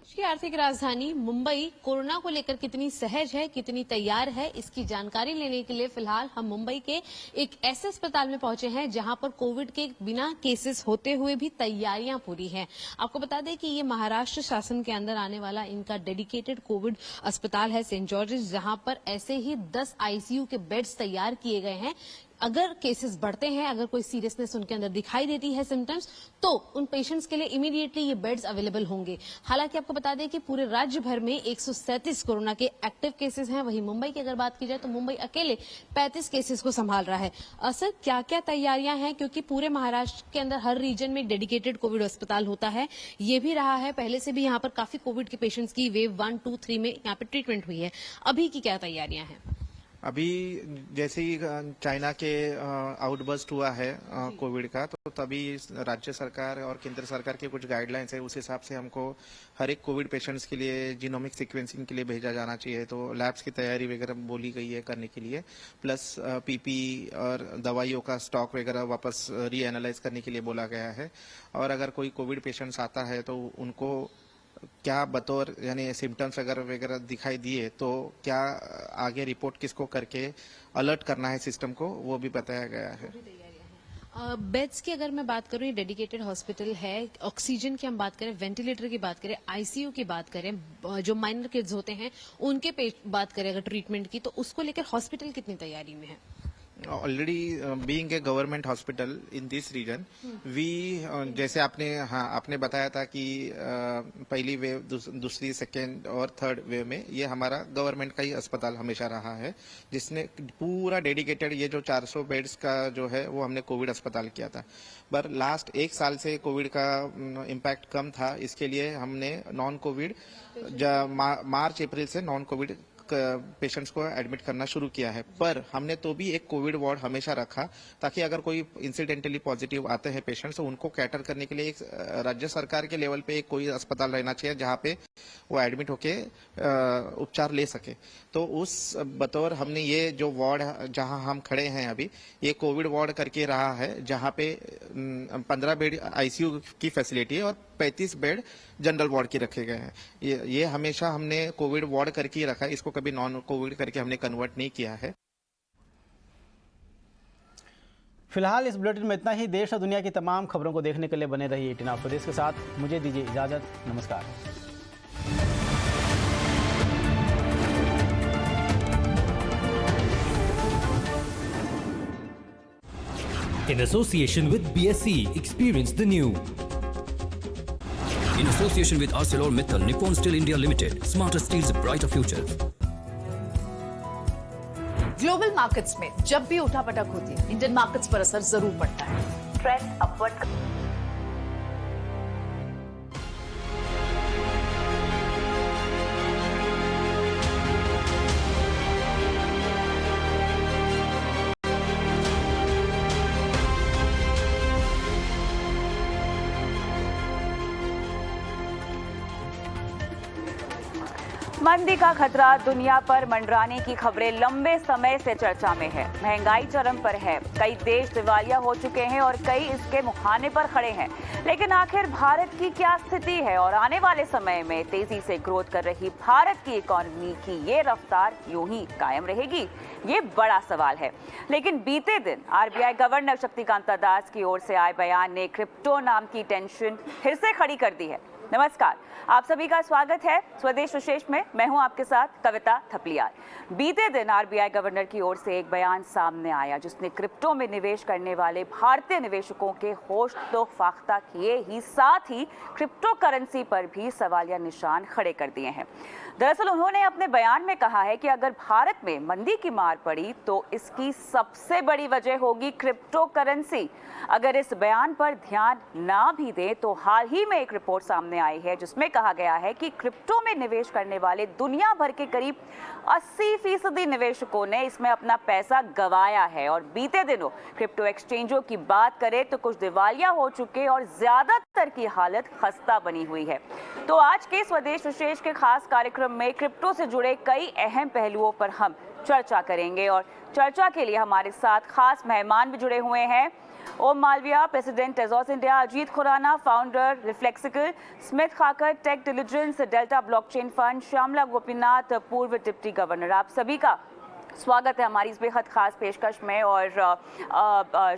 की आर्थिक राजधानी मुंबई कोरोना को लेकर कितनी सहज है, कितनी तैयार है, इसकी जानकारी लेने के लिए फिलहाल हम मुंबई के एक ऐसे अस्पताल में पहुंचे हैं जहां पर कोविड के बिना केसेस होते हुए भी तैयारियां पूरी हैं। आपको बता दें कि ये महाराष्ट्र शासन के अंदर आने वाला इनका डेडिकेटेड कोविड अस्पताल है सेंट जॉर्जेस, जहां पर ऐसे ही 10 आईसीयू के बेड्स तैयार किए गए हैं। अगर केसेस बढ़ते हैं, अगर कोई सीरियसनेस उनके अंदर दिखाई देती है सिम्टम्स, तो उन पेशेंट्स के लिए इमीडिएटली ये बेड्स अवेलेबल होंगे। हालांकि आपको बता दें कि पूरे राज्य भर में 137 कोरोना के एक्टिव केसेस हैं। वहीं मुंबई की अगर बात की जाए तो मुंबई अकेले 35 केसेस को संभाल रहा है। सर, क्या क्या तैयारियां हैं, क्योंकि पूरे महाराष्ट्र के अंदर हर रीजन में डेडिकेटेड कोविड अस्पताल होता है, ये भी रहा है, पहले से भी यहाँ पर काफी कोविड के पेशेंट्स की वेव 1, 2, 3 में यहाँ पे ट्रीटमेंट हुई है। अभी की क्या तैयारियां हैं? अभी जैसे ही चाइना के आउटबर्स्ट हुआ है कोविड का, तो तभी राज्य सरकार और केंद्र सरकार के कुछ गाइडलाइंस है, उस हिसाब से हमको हर एक कोविड पेशेंट्स के लिए जीनोमिक सीक्वेंसिंग के लिए भेजा जाना चाहिए। तो लैब्स की तैयारी वगैरह बोली गई है करने के लिए, प्लस पीपी और दवाइयों का स्टॉक वगैरह वापस रीएनालाइज करने के लिए बोला गया है। और अगर कोई कोविड पेशेंट्स आता है तो उनको क्या बतौर यानी सिम्टम्स अगर वगैरह दिखाई दिए तो क्या आगे रिपोर्ट किसको करके अलर्ट करना है सिस्टम को, वो भी बताया गया है। बेड्स की अगर मैं बात करूं, ये डेडिकेटेड हॉस्पिटल है। ऑक्सीजन की हम बात करें, वेंटिलेटर की बात करें, आईसीयू की बात करें, जो माइनर किड्स होते हैं उनके बात करें अगर ट्रीटमेंट की, तो उसको लेकर हॉस्पिटल कितनी तैयारी में है? Already being a government hospital in this region we, जैसे आपने बताया था कि पहली वेव, दूसरी, सेकेंड और थर्ड वेव में ये हमारा गवर्नमेंट का ही अस्पताल हमेशा रहा है, जिसने पूरा डेडिकेटेड ये जो 400 बेड्स का जो है वो हमने कोविड अस्पताल किया था। पर लास्ट 1 साल से कोविड का इम्पैक्ट कम था, इसके लिए हमने नॉन कोविड मार्च अप्रैल से नॉन कोविड पेशेंट्स को एडमिट करना शुरू किया है। पर हमने तो भी एक कोविड वार्ड हमेशा रखा, ताकि अगर कोई इंसिडेंटली पॉजिटिव आते हैं पेशेंट्स, तो उनको कैटर करने के लिए एक राज्य सरकार के लेवल पे एक कोई अस्पताल रहना चाहिए जहां पे वो एडमिट होके उपचार ले सके। तो उस बतौर हमने ये जो वार्ड जहां हम खड़े हैं अभी, ये कोविड वार्ड करके रहा है, जहां पे 15 बेड आईसीयू की फैसिलिटी है और 35 बेड जनरल वार्ड की रखे गए हैं। ये हमेशा हमने कोविड वार्ड करके ही रखा है, इसको कभी नॉन कोविड करके हमने कन्वर्ट नहीं किया है। फिलहाल इस बुलेटिन में इतना ही। देश और दुनिया की तमाम खबरों को देखने के लिए बने रहिए 18 ऑफ प्रदेश के साथ। मुझे दीजिए इजाजत, नमस्कार। In association with BSC, experience the new. In association with ArcelorMittal Nippon Steel India Limited, smarter steels, brighter futures. Global markets में जब भी उठापटक होती है, इंडियन मार्केट्स पर असर जरूर पड़ता है। Trend upward. मंदी का खतरा दुनिया पर मंडराने की खबरें लंबे समय से चर्चा में है। महंगाई चरम पर है, कई देश दिवालिया हो चुके हैं और कई इसके मुहाने पर खड़े हैं। लेकिन आखिर भारत की क्या स्थिति है और आने वाले समय में तेजी से ग्रोथ कर रही भारत की इकोनॉमी की ये रफ्तार यूं ही कायम रहेगी? ये बड़ा सवाल है। लेकिन बीते दिन आरबीआई गवर्नर शक्तिकांत दास की ओर से आए बयान ने क्रिप्टो नाम की टेंशन फिर से खड़ी कर दी है। नमस्कार, आप सभी का स्वागत है स्वदेश विशेष में। मैं हूं आपके साथ कविता थपलियाल। बीते दिन आरबीआई गवर्नर की ओर से एक बयान सामने आया जिसने क्रिप्टो में निवेश करने वाले भारतीय निवेशकों के होश तो फाख्ता किए ही साथ ही क्रिप्टो करेंसी पर भी सवालिया निशान खड़े कर दिए हैं। दरअसल उन्होंने अपने बयान में कहा है कि अगर भारत में मंदी की मार पड़ी तो इसकी सबसे बड़ी वजह होगी क्रिप्टो करेंसी। अगर इस बयान पर ध्यान ना भी दें तो हाल ही में एक रिपोर्ट सामने आई है जिसमें कहा गया है कि क्रिप्टो में निवेश करने वाले दुनिया भर के करीब 80% निवेशकों ने इसमें अपना पैसा गंवाया है। और बीते दिनों क्रिप्टो एक्सचेंजों की बात करें तो कुछ दिवालिया हो चुके और ज्यादातर की हालत खस्ता बनी हुई है। तो आज के स्वदेश विशेष के खास कार्यक्रम में क्रिप्टो से जुड़े कई अहम पहलुओं पर हम चर्चा करेंगे। और चर्चा के लिए हमारे साथ खास मेहमान भी जुड़े हुए हैं। Om Malviya, president Tezos India, Ajit Khurana, founder Reflexical, Smit Khakhar, tech diligence, Delta Blockchain Fund, Shyamala Gopinath, पूर्व डिप्टी गवर्नर, आप सभी का स्वागत है हमारी इस बेहद खास पेशकश में। और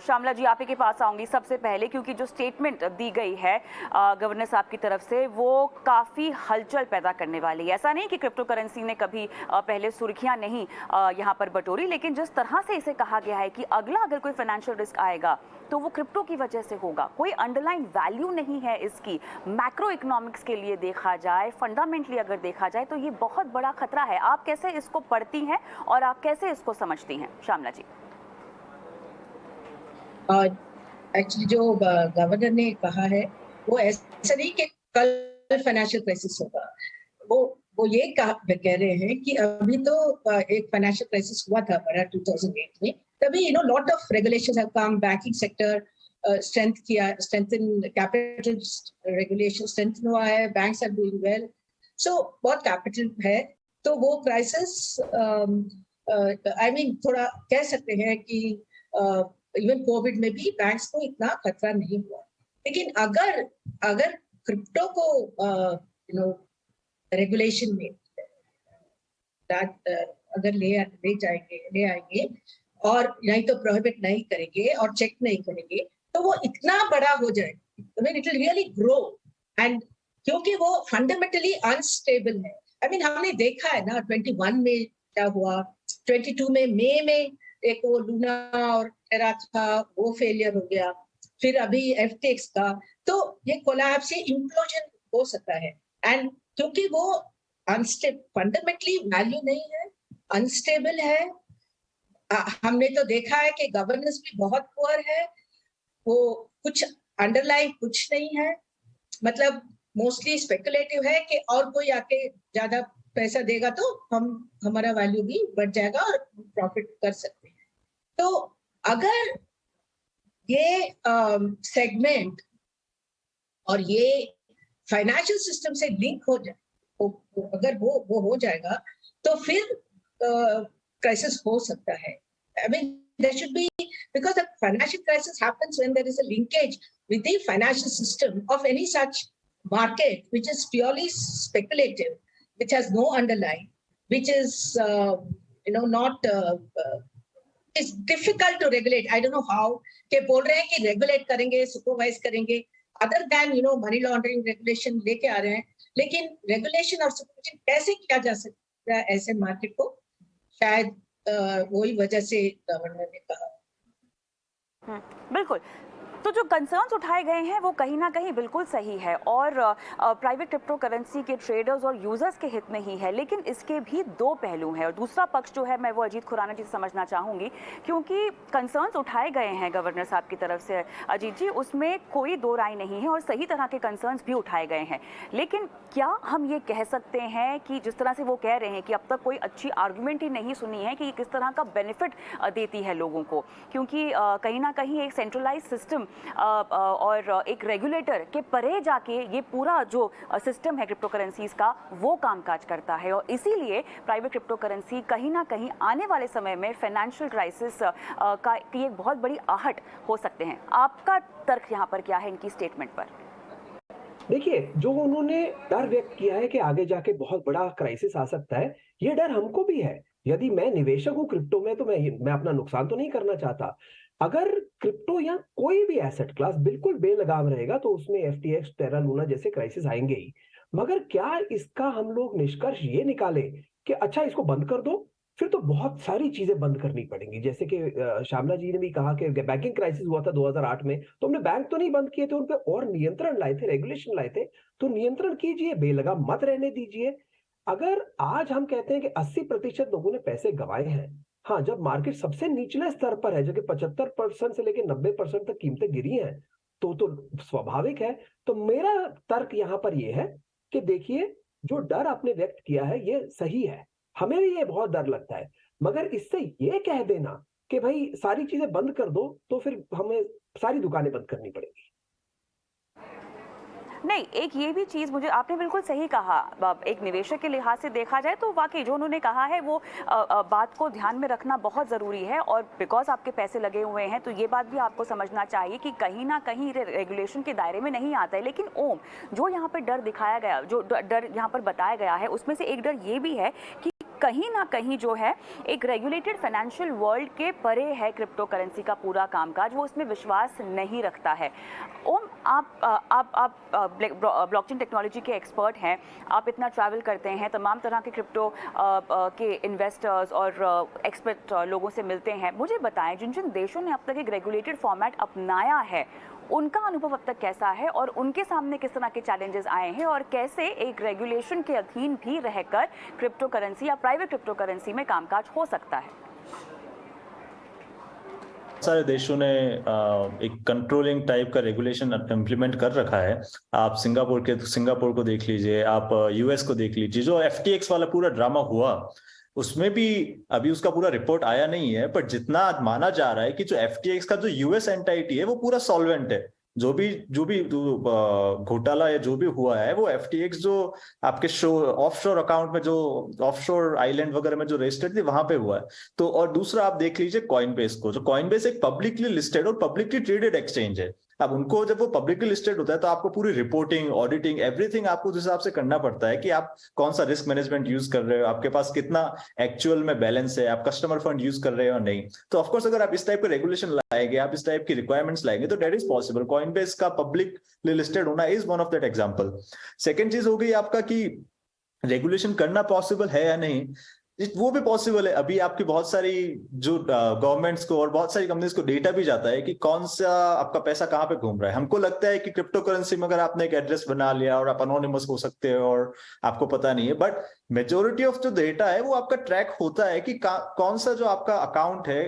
श्यामला जी, आप ही के पास आऊंगी सबसे पहले, क्योंकि जो स्टेटमेंट दी गई है गवर्नर साहब की तरफ से वो काफ़ी हलचल पैदा करने वाली है। ऐसा नहीं कि क्रिप्टो करेंसी ने कभी पहले सुर्खियां नहीं यहाँ पर बटोरी, लेकिन जिस तरह से इसे कहा गया है कि अगला अगर कोई फाइनेंशियल रिस्क आएगा तो वो क्रिप्टो की वजह से होगा, कोई अंडरलाइन वैल्यू नहीं है इसकी। मैक्रो इकोनॉमिक्स के लिए देखा जाए, फंडामेंटली अगर देखा जाए तो ये बहुत बड़ा खतरा है। आप कैसे इसको पढ़ती हैं और आप कैसे इसको समझती हैं, श्यामला जी? एक्चुअली जो गवर्नर ने कहा है वो ऐसा नहीं कि कल फाइनेंशियल क्राइसिस होगा, वो ये कह रहे हैं कि अभी तो एक फाइनेंशियल क्राइसिस हुआ था बड़ा 2008 में, तभी lot of regulations have come, banking sector strengthen, capital regulation strengthen हुआ है, बैंक्स आर डूइंग वेल, सो बहुत कैपिटल है, तो वो क्राइसिस थोड़ा कह सकते हैं कि इवन कोविड में भी बैंक्स को इतना खतरा नहीं हुआ। लेकिन अगर क्रिप्टो को रेगुलेशन में अगर ले आएंगे और नहीं तो प्रोहिबिट नहीं करेंगे और चेक नहीं करेंगे तो वो इतना बड़ा हो जाए, it will really grow, and क्योंकि वो फंडामेंटली अनस्टेबल है। हमने देखा है ना 21 में क्या हुआ, 22 में मई में एक वो लूना और टेरा था, वो फेलियर हो गया, फिर अभी FTX का, तो ये कोलैप्स, ये इम्प्लोजन हो सकता है। एंड क्योंकि वो फंडामेंटली वैल्यू नहीं है, अनस्टेबल है, हमने तो देखा है कि गवर्नेंस भी बहुत पुअर है, वो कुछ अंडरलाइन कुछ नहीं है, मतलब मोस्टली स्पेकुलेटिव है कि और कोई आके ज्यादा पैसा देगा तो हमारा वैल्यू भी बढ़ जाएगा और प्रॉफिट कर सकते हैं। तो अगर ये सेगमेंट और ये फाइनेंशियल सिस्टम से लिंक हो जाए, अगर वो हो जाएगा तो फिर क्राइसिस हो सकता है। there should be, because the financial crisis happens when there is a linkage with the financial system of any such market which is purely speculative, which has no underlying, which is not it's difficult to regulate. I don't know how के बोल रहे हैं कि regulate करेंगे, supervise करेंगे, other than money laundering regulation लेके आ रहे हैं, लेकिन रेगुलेशन और सुपरविजन कैसे किया जा सकता है ऐसे मार्केट को, शायद वही वजह से गवर्नर ने कहा। बिल्कुल, तो जो कंसर्न्स उठाए गए हैं वो कहीं ना कहीं बिल्कुल सही है और प्राइवेट क्रिप्टो करेंसी के ट्रेडर्स और यूजर्स के हित में ही है, लेकिन इसके भी दो पहलू हैं और दूसरा पक्ष जो है मैं वो अजीत खुराना जी से समझना चाहूँगी, क्योंकि कंसर्न्स उठाए गए हैं गवर्नर साहब की तरफ से अजीत जी, उसमें कोई दो राय नहीं है और सही तरह के कंसर्न्स भी उठाए गए हैं। लेकिन क्या हम ये कह सकते हैं कि जिस तरह से वो कह रहे हैं कि अब तक कोई अच्छी आर्गूमेंट ही नहीं सुनी है कि ये किस तरह का बेनिफिट देती है लोगों को, क्योंकि कहीं ना कहीं एक सेंट्रलाइज सिस्टम और एक रेगुलेटर के परे जाके ये पूरा जो सिस्टम है क्रिप्टो करेंसीज का वो कामकाज करता है और इसीलिए प्राइवेट क्रिप्टो करेंसी कहीं ना कहीं आने वाले समय में फाइनेंशियल क्राइसिस की एक बहुत बड़ी आहट हो सकते हैं। आपका तर्क यहाँ पर क्या है इनकी स्टेटमेंट पर? देखिए, जो उन्होंने डर व्यक्त किया है कि आगे जाके बहुत बड़ा क्राइसिस आ सकता है, ये डर हमको भी है। यदि मैं निवेशक हूं क्रिप्टो में तो मैं अपना नुकसान तो नहीं करना चाहता। अगर क्रिप्टो या कोई भी एसेट क्लास बिल्कुल बेलगाम रहेगा तो उसमें FTX, टेरा लूना जैसे क्राइसिस आएंगे ही, मगर क्या इसका हम लोग निष्कर्ष ये निकाले कि अच्छा इसको बंद कर दो, फिर तो बहुत सारी चीजें बंद करनी पड़ेंगी। जैसे कि श्यामला जी ने भी कहा कि बैंकिंग क्राइसिस हुआ था 2008 में, तो हमने बैंक तो नहीं बंद किए थे, उन पर और नियंत्रण लाए थे, रेगुलेशन लाए थे, तो नियंत्रण कीजिए, बेलगाम मत रहने दीजिए। अगर आज हम कहते हैं कि 80% लोगों ने पैसे गंवाए हैं, हाँ, जब मार्केट सबसे निचले स्तर पर है, जबकि 75% से लेकर 90% तक कीमतें गिरी हैं, तो स्वाभाविक है। तो मेरा तर्क यहाँ पर यह है कि देखिए, जो डर आपने व्यक्त किया है ये सही है, हमें भी ये बहुत डर लगता है, मगर इससे ये कह देना कि भाई सारी चीजें बंद कर दो, तो फिर हमें सारी दुकानें बंद करनी पड़ेगी। नहीं, एक ये भी चीज़ मुझे आपने बिल्कुल सही कहा, एक निवेशक के लिहाज से देखा जाए तो वाकई जो उन्होंने कहा है वो बात को ध्यान में रखना बहुत ज़रूरी है, और बिकॉज आपके पैसे लगे हुए हैं तो ये बात भी आपको समझना चाहिए कि कहीं ना कहीं रेगुलेशन के दायरे में नहीं आता है। लेकिन ओम, जो यहाँ पर डर दिखाया गया, जो डर यहाँ पर बताया गया है, उसमें से एक डर ये भी है कि कहीं ना कहीं जो है एक रेगुलेटेड फाइनेंशियल वर्ल्ड के परे है क्रिप्टो करेंसी का पूरा कामकाज, वो उसमें विश्वास नहीं रखता है। ओम, आप ब्लॉकचेन टेक्नोलॉजी के एक्सपर्ट हैं, आप इतना ट्रैवल करते हैं, तमाम तरह के क्रिप्टो के इन्वेस्टर्स और एक्सपर्ट लोगों से मिलते हैं, मुझे बताएं जिन जिन देशों ने अब तक एक रेगुलेटेड फॉर्मेट अपनाया है उनका अनुभव अब तक कैसा है, और उनके सामने किस तरह के चैलेंजेस आए हैं, और कैसे एक रेगुलेशन के अधीन भी रहकर क्रिप्टो करेंसी या प्राइवेट क्रिप्टो करेंसी में कामकाज हो सकता है। सारे देशों ने एक कंट्रोलिंग टाइप का रेगुलेशन इम्प्लीमेंट कर रखा है। आप सिंगापुर को देख लीजिए, आप यूएस को देख लीजिए। जो FTX वाला पूरा ड्रामा हुआ उसमें भी अभी उसका पूरा रिपोर्ट आया नहीं है, पर जितना माना जा रहा है कि जो FTX का जो यूएस एंटाइटी है वो पूरा सॉल्वेंट है। जो भी घोटाला या जो भी हुआ है वो FTX जो आपके ऑफशोर अकाउंट में, जो ऑफशोर आइलैंड वगैरह में जो रजिस्टर्ड थी वहां पे हुआ है। तो और दूसरा आप देख लीजिए कॉइनबेस को, जो कॉइनबेस एक पब्लिकली लिस्टेड और पब्लिकली ट्रेडेड एक्सचेंज है। अब उनको जब वो पब्लिकली लिस्टेड होता है तो आपको पूरी रिपोर्टिंग, ऑडिटिंग, एवरीथिंग आपको उस हिसाब से करना पड़ता है कि आप कौन सा रिस्क मैनेजमेंट यूज कर रहे हो, आपके पास कितना एक्चुअल में बैलेंस है, आप कस्टमर फंड यूज कर रहे हो नहीं। तो ऑफकोर्स अगर आप इस टाइप का रेगुलेशन लाएंगे, आप इस टाइप की रिक्वायरमेंट्स लाएंगे तो डेट इज पॉसिबल। कॉइनबेस का पब्लिकली लिस्टेड होना is one of that example. Second चीज हो गई आपका कि रेगुलेशन करना पॉसिबल है या नहीं, वो भी पॉसिबल है। अभी आपकी बहुत सारी जो गवर्नमेंट्स को और बहुत सारी कंपनीज को डेटा भी जाता है कि कौन सा आपका पैसा कहाँ पे घूम रहा है। हमको लगता है कि क्रिप्टो करेंसी में अगर आपने एक एड्रेस बना लिया और आप अनोनिमस हो सकते हो और आपको पता नहीं है, बट मेजोरिटी ऑफ जो डेटा है वो आपका ट्रैक होता है कि कौन सा जो आपका अकाउंट है,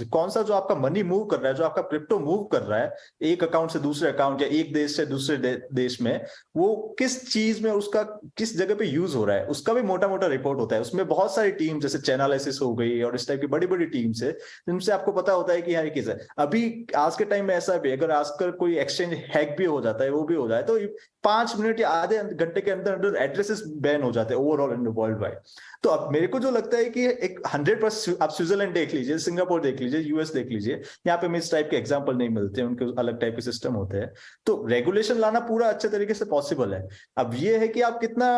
कौन सा जो आपका मनी मूव कर रहा है, जो आपका क्रिप्टो मूव कर रहा है एक अकाउंट से दूसरे अकाउंट या एक देश से दूसरे देश में, वो किस चीज में उसका किस जगह पे यूज हो रहा है, उसका भी मोटा मोटा रिपोर्ट होता है। उसमें बहुत सारी टीम जैसे चैनालिसिस हो गई और इस टाइप की बड़ी बड़ी टीम्स है जिनसे आपको पता होता है कि यहाँ किस है। अभी आज के टाइम में ऐसा भी, अगर आजकल कोई एक्सचेंज हैक भी हो जाता है, वो भी हो जाए तो 5 मिनट या आधे घंटे के अंदर अंदर एड्रेसेस बैन हो जाते हैं ओवरऑल इन वर्ल्ड वाइड। तो अब मेरे को जो लगता है कि एक 100%, आप स्विट्जरलैंड देख लीजिए, सिंगापुर देख लीजिए, यूएस देख लीजिए, यहाँ पे इस टाइप के एग्जांपल नहीं मिलते, उनके अलग टाइप के सिस्टम होते हैं। तो रेगुलेशन लाना पूरा अच्छे तरीके से पॉसिबल है। अब ये है कि आप कितना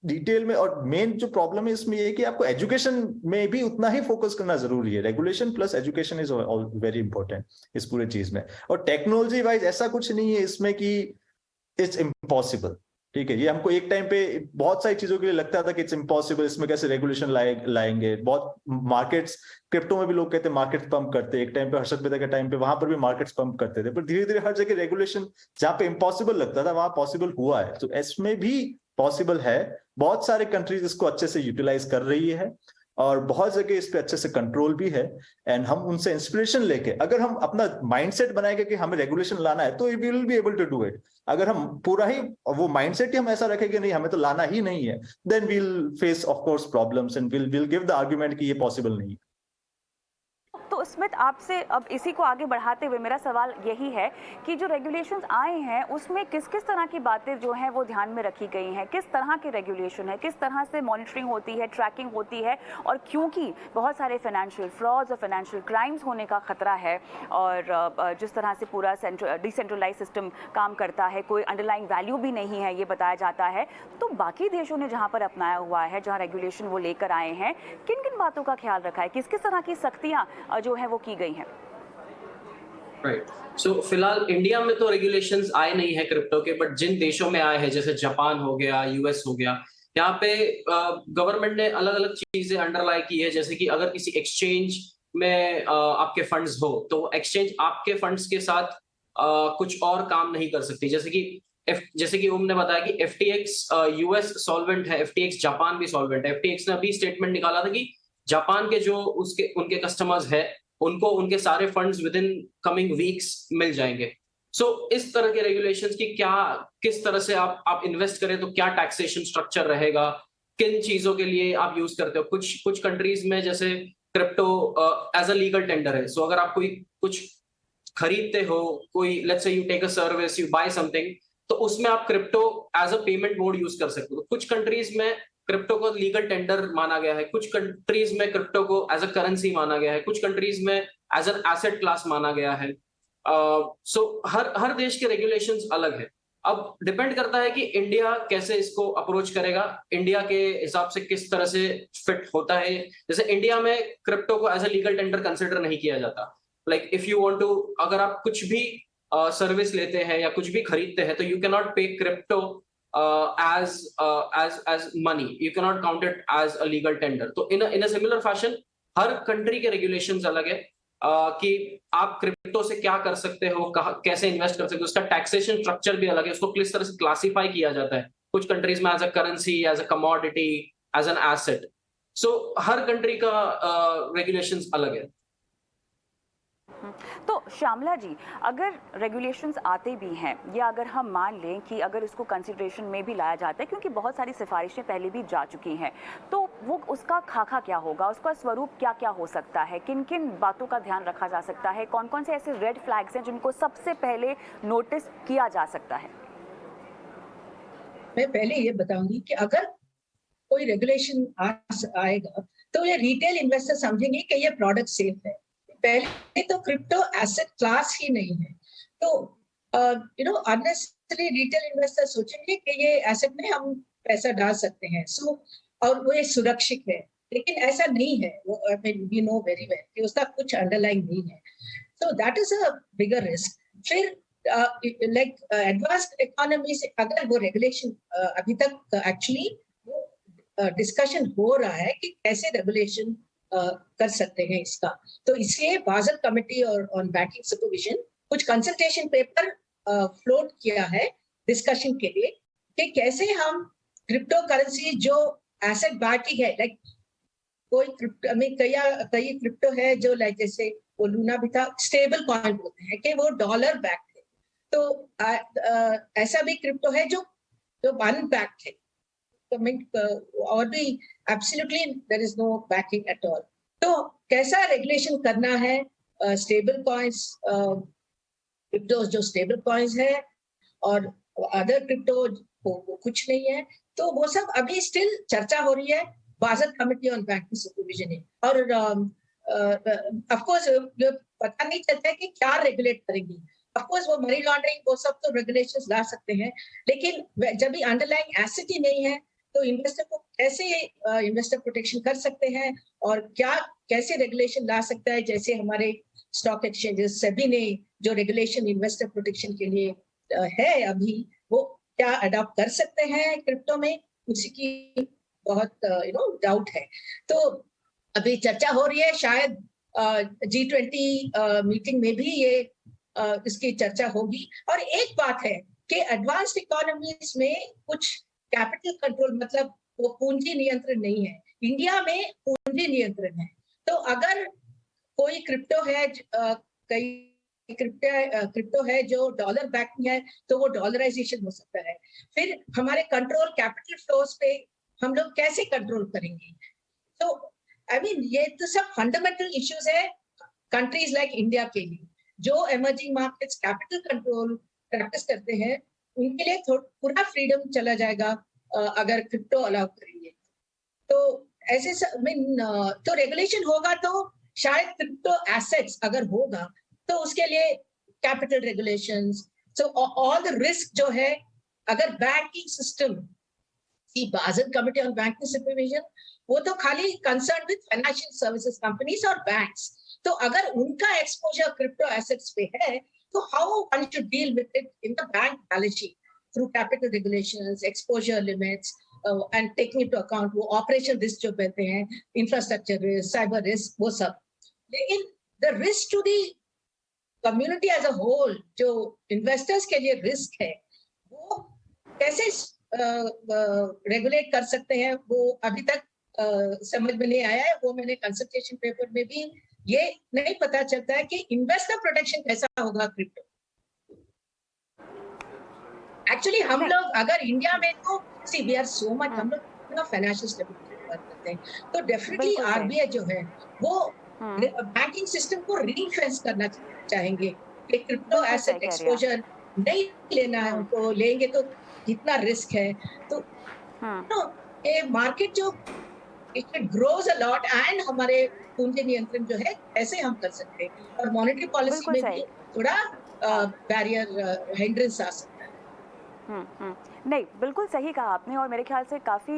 डिटेल में, और मेन जो प्रॉब्लम है इसमें ये कि आपको एजुकेशन में भी उतना ही फोकस करना जरूरी है। Regulation plus education is very important इस पूरे चीज में। और टेक्नोलॉजी वाइज ऐसा कुछ नहीं है इसमें कि इट्स इम्पॉसिबल, ठीक है। ये हमको एक टाइम पे बहुत सारी चीजों के लिए लगता था कि इट्स इम्पॉसिबल, इसमें कैसे रेगुलेशन लाएंगे। बहुत मार्केट्स, क्रिप्टो में भी लोग कहते हैं मार्केट पंप करते, एक टाइम पे हर्षद मेहता के टाइम पे वहां पर भी मार्केट्स पंप करते थे, पर धीरे धीरे हर जगह रेगुलेशन जहां पे इम्पॉसिबल लगता था वहां पॉसिबल हुआ है। तो इसमें भी पॉसिबल है। बहुत सारे कंट्रीज इसको अच्छे से यूटिलाइज कर रही है और बहुत जगह इस पे अच्छे से कंट्रोल भी है। एंड हम उनसे इंस्पिरेशन लेके अगर हम अपना माइंडसेट बनाएंगे कि हमें रेगुलेशन लाना है तो we will be able to do it. अगर हम पूरा ही वो माइंडसेट ही हम ऐसा रखेंगे नहीं हमें तो लाना ही नहीं है, then we will face of course problems and will give the argument कि ये पॉसिबल नहीं है। तो स्मिथ, आपसे अब इसी को आगे बढ़ाते हुए मेरा सवाल यही है कि जो रेगुलेशंस आए हैं उसमें किस किस तरह की बातें जो हैं वो ध्यान में रखी गई हैं, किस तरह के रेगुलेशन है, किस तरह से मॉनिटरिंग होती है, ट्रैकिंग होती है, और क्योंकि बहुत सारे फाइनेंशियल फ्रॉड्स और फाइनेंशियल क्राइम्स होने का खतरा है और जिस तरह से पूरा डिसेंट्रलाइज सिस्टम काम करता है, कोई अंडरलाइंग वैल्यू भी नहीं है ये बताया जाता है, तो बाकी देशों ने जहाँ पर अपनाया हुआ है, जहाँ रेगुलेशन वो लेकर आए हैं, किन किन बातों का ख्याल रखा है, किस किस तरह की सख्तियाँ जो है वो की गई हैं? राइट, सो फिलहाल इंडिया में तो रेगुलेशंस आए नहीं है क्रिप्टो के, बट जिन देशों में आए हैं जैसे जापान हो गया, यूएस हो गया, यहाँ पे गवर्नमेंट ने अलग अलग चीजें अंडरलाई की है। जैसे कि अगर किसी एक्सचेंज में आपके फंड्स हो तो एक्सचेंज आपके फंड्स के साथ कुछ और काम नहीं कर सकती। जैसे कि ओम ने बताया कि FTX यूएस सॉल्वेंट है, FTX जापान भी सॉल्वेंट है। FTX ने अभी स्टेटमेंट निकाला था कि जापान के जो उनके कस्टमर्स है उनको उनके सारे funds within coming weeks मिल जाएंगे। सो इस तरह के रेगुलेशंस की किस तरह से आप इन्वेस्ट करें तो क्या टैक्सेशन स्ट्रक्चर रहेगा, किन चीजों के लिए आप यूज करते हो। कुछ कंट्रीज में जैसे crypto as a legal tender है। सो अगर आप कुछ खरीदते हो, कोई let's say you take a service, you buy something, तो उसमें आप crypto as a payment mode use कर सकते हो। कुछ कंट्रीज में क्रिप्टो को लीगल टेंडर माना गया है, कुछ कंट्रीज में क्रिप्टो को एज अ करेंसी माना गया है, कुछ कंट्रीज में एज एन एसेट क्लास माना गया है। सो हर देश के रेगुलेशंस अलग है। अब डिपेंड करता है कि इंडिया कैसे इसको अप्रोच करेगा, इंडिया के हिसाब से किस तरह से फिट होता है। जैसे इंडिया में क्रिप्टो को as a legal tender consider नहीं किया जाता। Like if you want to, अगर आप कुछ भी सर्विस लेते हैं या कुछ भी खरीदते हैं तो यू कैन नॉट पे crypto as money, you cannot count it as a legal tender. तो in a similar fashion her country के रेगुलेशंस अलग है कि आप क्रिप्टो से क्या कर सकते हो, कैसे इन्वेस्ट कर सकते हो, उसका टैक्सेशन स्ट्रक्चर भी अलग है, उसको किस तरह से क्लासिफाई किया जाता है। कुछ कंट्रीज में as a currency, as a commodity, as an asset. So हर कंट्री का रेगुलेशंस अलग है। तो श्यामला जी, अगर रेगुलेशंस आते भी हैं या अगर हम मान लें कि अगर इसको कंसिडरेशन में भी लाया जाता है, क्योंकि बहुत सारी सिफारिशें पहले भी जा चुकी हैं, तो वो उसका खाका क्या होगा, उसका स्वरूप क्या क्या हो सकता है, किन किन बातों का ध्यान रखा जा सकता है, कौन कौन से ऐसे रेड फ्लैग्स हैं जिनको सबसे पहले नोटिस किया जा सकता है? मैं पहले ये बताऊंगी कि अगर कोई रेगुलेशन आएगा तो ये रिटेल इन्वेस्टर समझेंगे कि ये प्रोडक्ट सेफ है। पहले तो क्रिप्टो एसेट क्लास ही नहीं है, तो अननेसेसरी रिटेल इन्वेस्टर सोचेंगे कि ये एसेट में हम पैसा डाल सकते हैं, और वो ये सुरक्षित है, लेकिन ऐसा नहीं है। वो वी नो वेरी वेल कि उसका कुछ अंडरलाइन नहीं है, so that is a bigger risk. फिर लाइक एडवांस्ड इकोनॉमी से अगर वो रेगुलेशन अभी तक एक्चुअली डिस्कशन हो रहा है कि कैसे रेगुलेशन कर सकते हैं इसका, तो इसलिए बाज़ल कमेटी और ऑन बैंकिंग सुपरविजन कुछ कंसल्टेशन पेपर फ्लोट किया है डिस्कशन के लिए कि कैसे हम क्रिप्टो करेंसी जो एसेट बैकिंग है, लाइक कोई क्रिप्टो में कई क्रिप्टो है जो लाइक जैसे वो लूना भी था, स्टेबल कॉइन बोलते हैं कि वो डॉलर बैक है, तो ऐसा भी क्रिप्टो है जो वन बैक है, और भी absolutely there is no backing at all. तो कैसा रेगुलेशन करना है स्टेबल कॉइन्स, क्रिप्टो जो स्टेबल कॉइन्स है और अदर क्रिप्टो कुछ नहीं है, तो वो सब अभी स्टिल चर्चा हो रही है बाज़ल कमेटी ऑन बैंकिंग सुपरविजन। और ऑफ कोर्स पता नहीं चलता है कि क्या रेगुलेट करेंगी। ऑफ कोर्स वो मनी लॉन्ड्रिंग वो सब तो रेगुलेशंस ला सकते हैं, लेकिन जब भी अंडरलाइंग एसेट ही नहीं है तो इन्वेस्टर को कैसे इन्वेस्टर प्रोटेक्शन कर सकते हैं और कैसे रेगुलेशन ला सकता है। जैसे हमारे स्टॉक एक्सचेंजेस सेबी ने जो रेगुलेशन इन्वेस्टर प्रोटेक्शन के लिए है अभी, वो क्या अडॉप्ट कर सकते हैं क्रिप्टो में, उसी की बहुत डाउट है। तो अभी चर्चा हो रही है, शायद G20 मीटिंग में भी ये इसकी चर्चा होगी। और एक बात है कि एडवांस्ड इकोनॉमीज में कुछ कैपिटल कंट्रोल, मतलब वो पूंजी नियंत्रण नहीं है। इंडिया में पूंजी नियंत्रण है, तो अगर कोई क्रिप्टो है, कई क्रिप्टो है जो डॉलर बैकिंग है, तो वो डॉलराइजेशन हो सकता है। फिर हमारे कंट्रोल कैपिटल फ्लोज पे हम लोग कैसे कंट्रोल करेंगे? तो आई मीन ये तो सब फंडामेंटल इश्यूज है कंट्रीज लाइक इंडिया के लिए, जो emerging markets capital control practice करते हैं, उनके लिए पूरा फ्रीडम चला जाएगा अगर क्रिप्टो अलाउ करेंगे। तो ऐसे तो रेगुलेशन होगा तो शायद क्रिप्टो एसेट्स अगर होगा तो उसके लिए capital regulations, so all the risk जो है, अगर बैंकिंग सिस्टम की बाज़ल कमेटी ऑन बैंकिंग सुपरविजन, वो तो खाली concern with financial services companies और बैंक्स, तो अगर उनका एक्सपोजर क्रिप्टो एसेट्स पे है, so how one should deal with it in the bank balance sheet through capital regulations, exposure limits, and taking into account वो operation risk जो कहते हैं, infrastructure risk, cyber risk, वो सब। लेकिन the risk to the community as a whole, जो investors के लिए risk है, वो कैसे regulate कर सकते हैं, वो अभी तक समझ में नहीं आया है। वो मैंने कंसल्टेशन पेपर में भी ये नहीं पता चलता है कि इन्वेस्टर प्रोटेक्शन कैसा होगा क्रिप्टो। एक्चुअली हम लोग अगर इंडिया में तो सी वी आर सो मच, हम लोग फाइनेंशियल स्टेबिलिटी की बात करते हैं, तो डेफिनेटली आरबीआई जो है वो बैंकिंग सिस्टम को रीइंफोर्स करना चाहेंगे कि क्रिप्टो एसेट एक्सपोजर नहीं लेना है उनको, लेंगे तो कितना रिस्क है। तो ये मार्केट जो it grows a lot and हमारे पूंजी नियंत्रण जो है ऐसे हम कर सकते हैं, और मॉनेटरी पॉलिसी में भी थोड़ा बैरियर हिंड्रेंस आ सकता है। नहीं, बिल्कुल सही कहा आपने, और मेरे ख्याल से काफ़ी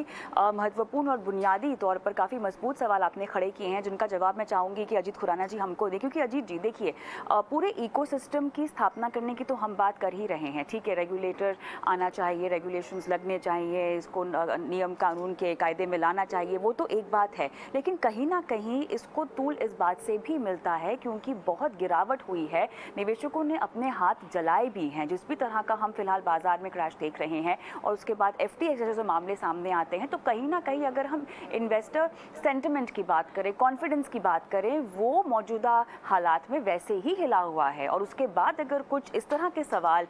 महत्वपूर्ण और बुनियादी तौर पर काफ़ी मजबूत सवाल आपने खड़े किए हैं, जिनका जवाब मैं चाहूँगी कि अजीत खुराना जी हमको दें। क्योंकि अजीत जी देखिए, पूरे इकोसिस्टम की स्थापना करने की तो हम बात कर ही रहे हैं, ठीक है, रेगुलेटर आना चाहिए, रेगुलेशंस लगने चाहिए, इसको नियम कानून के कायदे में लाना चाहिए, वो तो एक बात है। लेकिन कहीं ना कहीं इसको तूल इस बात से भी मिलता है क्योंकि बहुत गिरावट हुई है, निवेशकों ने अपने हाथ जलाए भी हैं, जिस भी तरह का हम फिलहाल बाजार में क्रैश देख रहे हैं, और उसके बाद FTX जैसे मामले सामने आते हैं, तो कहीं ना कहीं अगर हम इन्वेस्टर सेंटिमेंट की बात करें, कॉन्फिडेंस की बात करें, वो मौजूदा हालात में वैसे ही हिला हुआ है। और उसके बाद अगर कुछ इस तरह के सवाल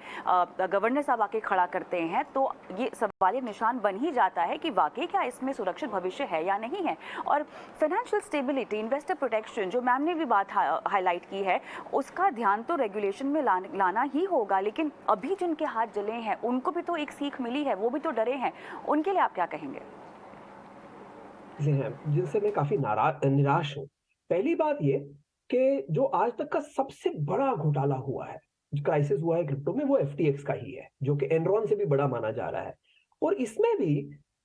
गवर्नर साहब आके खड़ा करते हैं, तो ये सवाल निशान बन ही जाता है कि वाकई क्या इसमें सुरक्षित भविष्य है या नहीं है। और फाइनेंशियल स्टेबिलिटी, इन्वेस्टर प्रोटेक्शन, जो मैम ने भी बात हाईलाइट की है, उसका ध्यान तो रेगुलेशन में लाना ही होगा। लेकिन अभी जिनके हाथ जले हैं उनको भी तो एक सीख मिली है, वो भी तो डरे हैं, उनके लिए आप क्या कहेंगे? जिनसे मैं काफी निराश हूँ। पहली बात ये कि जो आज तक का सबसे बड़ा घोटाला हुआ है, क्राइसिस हुआ है क्रिप्टो में, वो FTX का ही है, जो कि एनरॉन से भी बड़ा माना जा रहा है। और इसमें भी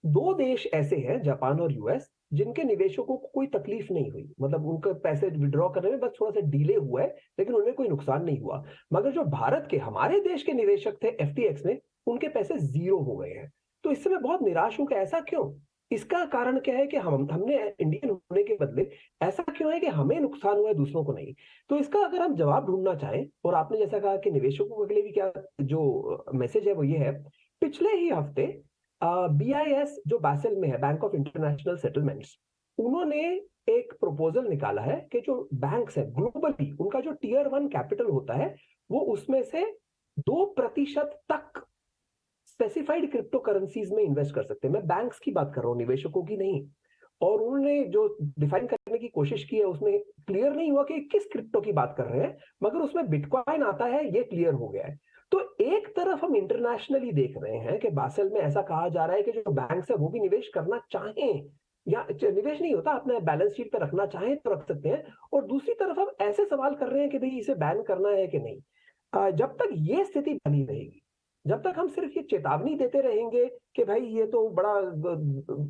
2 देश ऐसे हैं, जापान और US, जिनके निवेशकों को कोई तकलीफ नहीं हुई, मतलब उनके पैसे विड्रॉ करने में बस थोड़ा सा डिले हुआ है, लेकिन उन्हें कोई नुकसान नहीं हुआ। मगर जो भारत के, हमारे देश के निवेशक थे FTX में, उनके पैसे 0 हो गए हैं। तो इससे मैं बहुत निराश हूं कि ऐसा क्यों। इसका कारण क्या है कि हमने इंडियन होने के बदले ऐसा क्यों है कि हमें नुकसान हुआ है, दूसरों को नहीं। तो इसका अगर हम जवाब ढूंढना चाहें, और आपने जैसा कहा कि निवेशकों के लिए भी क्या जो मैसेज है वो ये है, पिछले ही हफ्ते BIS जो बासेल में है, बैंक ऑफ इंटरनेशनल सेटलमेंट्स, उन्होंने एक प्रपोजल निकाला है कि जो बैंक्स है ग्लोबली, उनका जो Tier 1 कैपिटल होता है, वो उसमें से 2% तक स्पेसिफाइड क्रिप्टो करेंसीज में इन्वेस्ट कर सकते हैं। मैं बैंक्स की बात कर रहा हूं, निवेशकों की नहीं। और उन्होंने जो डिफाइन करने की कोशिश की है, उसमें क्लियर नहीं हुआ कि किस क्रिप्टो की बात कर रहे हैं, मगर उसमें बिटकॉइन आता है, ये क्लियर हो गया है। तो एक तरफ हम इंटरनेशनली देख रहे हैं कि बासेल में ऐसा कहा जा रहा है कि जो बैंक्स है वो भी निवेश करना चाहें, या निवेश नहीं होता, अपने बैलेंस शीट पर रखना चाहें तो रख सकते हैं। और दूसरी तरफ हम ऐसे सवाल कर रहे हैं कि भाई इसे बैन करना है कि नहीं। जब तक ये स्थिति बनी रहेगी, जब तक हम सिर्फ ये चेतावनी देते रहेंगे कि भाई ये तो बड़ा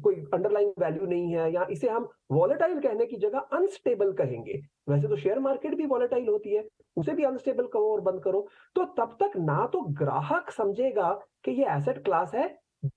कोई अंडरलाइंग वैल्यू नहीं है, या इसे हम वॉलेटाइल कहने की जगह अनस्टेबल कहेंगे, वैसे तो शेयर मार्केट भी वॉलेटाइल होती है, उसे भी अनस्टेबल कहो और बंद करो, तो तब तक ना तो ग्राहक समझेगा कि ये एसेट क्लास है,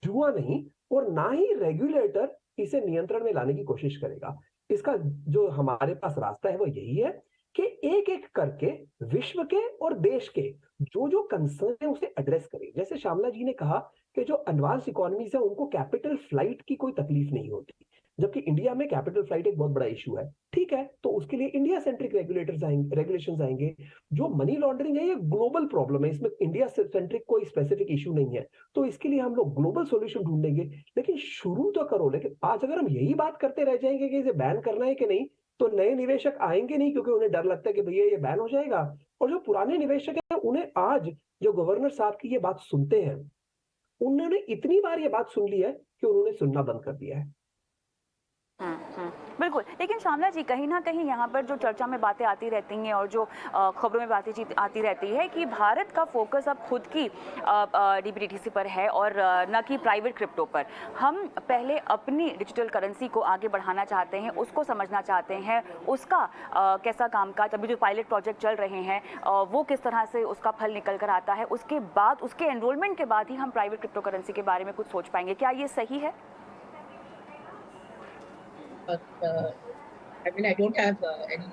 जुआ नहीं, और ना ही रेगुलेटर इसे नियंत्रण में लाने की कोशिश करेगा। इसका जो हमारे पास रास्ता है वो यही है कि एक एक करके विश्व के और देश के जो जो कंसर्न है उसे एड्रेस करें। जैसे श्यामला जी ने कहा कि जो एडवांस इकोनॉमीज है उनको कैपिटल फ्लाइट की कोई तकलीफ नहीं होती, जबकि इंडिया में कैपिटल फ्लाइट एक बहुत बड़ा इशू है। ठीक है, तो उसके लिए इंडिया सेंट्रिक रेगुलेशंस आएंगे। जो मनी लॉन्ड्रिंग है ये ग्लोबल प्रॉब्लम है, इसमें इंडिया सेंट्रिक कोई स्पेसिफिक इशू नहीं है, तो इसके लिए हम लोग ग्लोबल सॉल्यूशन ढूंढेंगे। लेकिन शुरू तो करो। लेकिन आज अगर हम यही बात करते रह जाएंगे कि इसे बैन करना है कि नहीं, तो नए निवेशक आएंगे नहीं, क्योंकि उन्हें डर लगता है कि भैया ये बैन हो जाएगा। और जो पुराने निवेशक हैं उन्हें आज जो गवर्नर साहब की ये बात सुनते हैं, उन्होंने इतनी बार ये बात सुन ली है कि उन्होंने सुनना बंद कर दिया है। बिल्कुल। लेकिन श्यामला जी, कहीं ना कहीं यहाँ पर जो चर्चा में बातें आती रहती हैं और जो खबरों में बातें आती रहती है कि भारत का फोकस अब खुद की DBTC पर है और न कि प्राइवेट क्रिप्टो पर। हम पहले अपनी डिजिटल करेंसी को आगे बढ़ाना चाहते हैं, उसको समझना चाहते हैं, उसका कैसा कामकाज, अभी जो पायलट प्रोजेक्ट चल रहे हैं वो किस तरह से उसका फल निकल कर आता है, उसके बाद उसके एनरोलमेंट के बाद ही हम प्राइवेट क्रिप्टो करेंसी के बारे में कुछ सोच पाएंगे। क्या ये सही है? I mean, I don't have any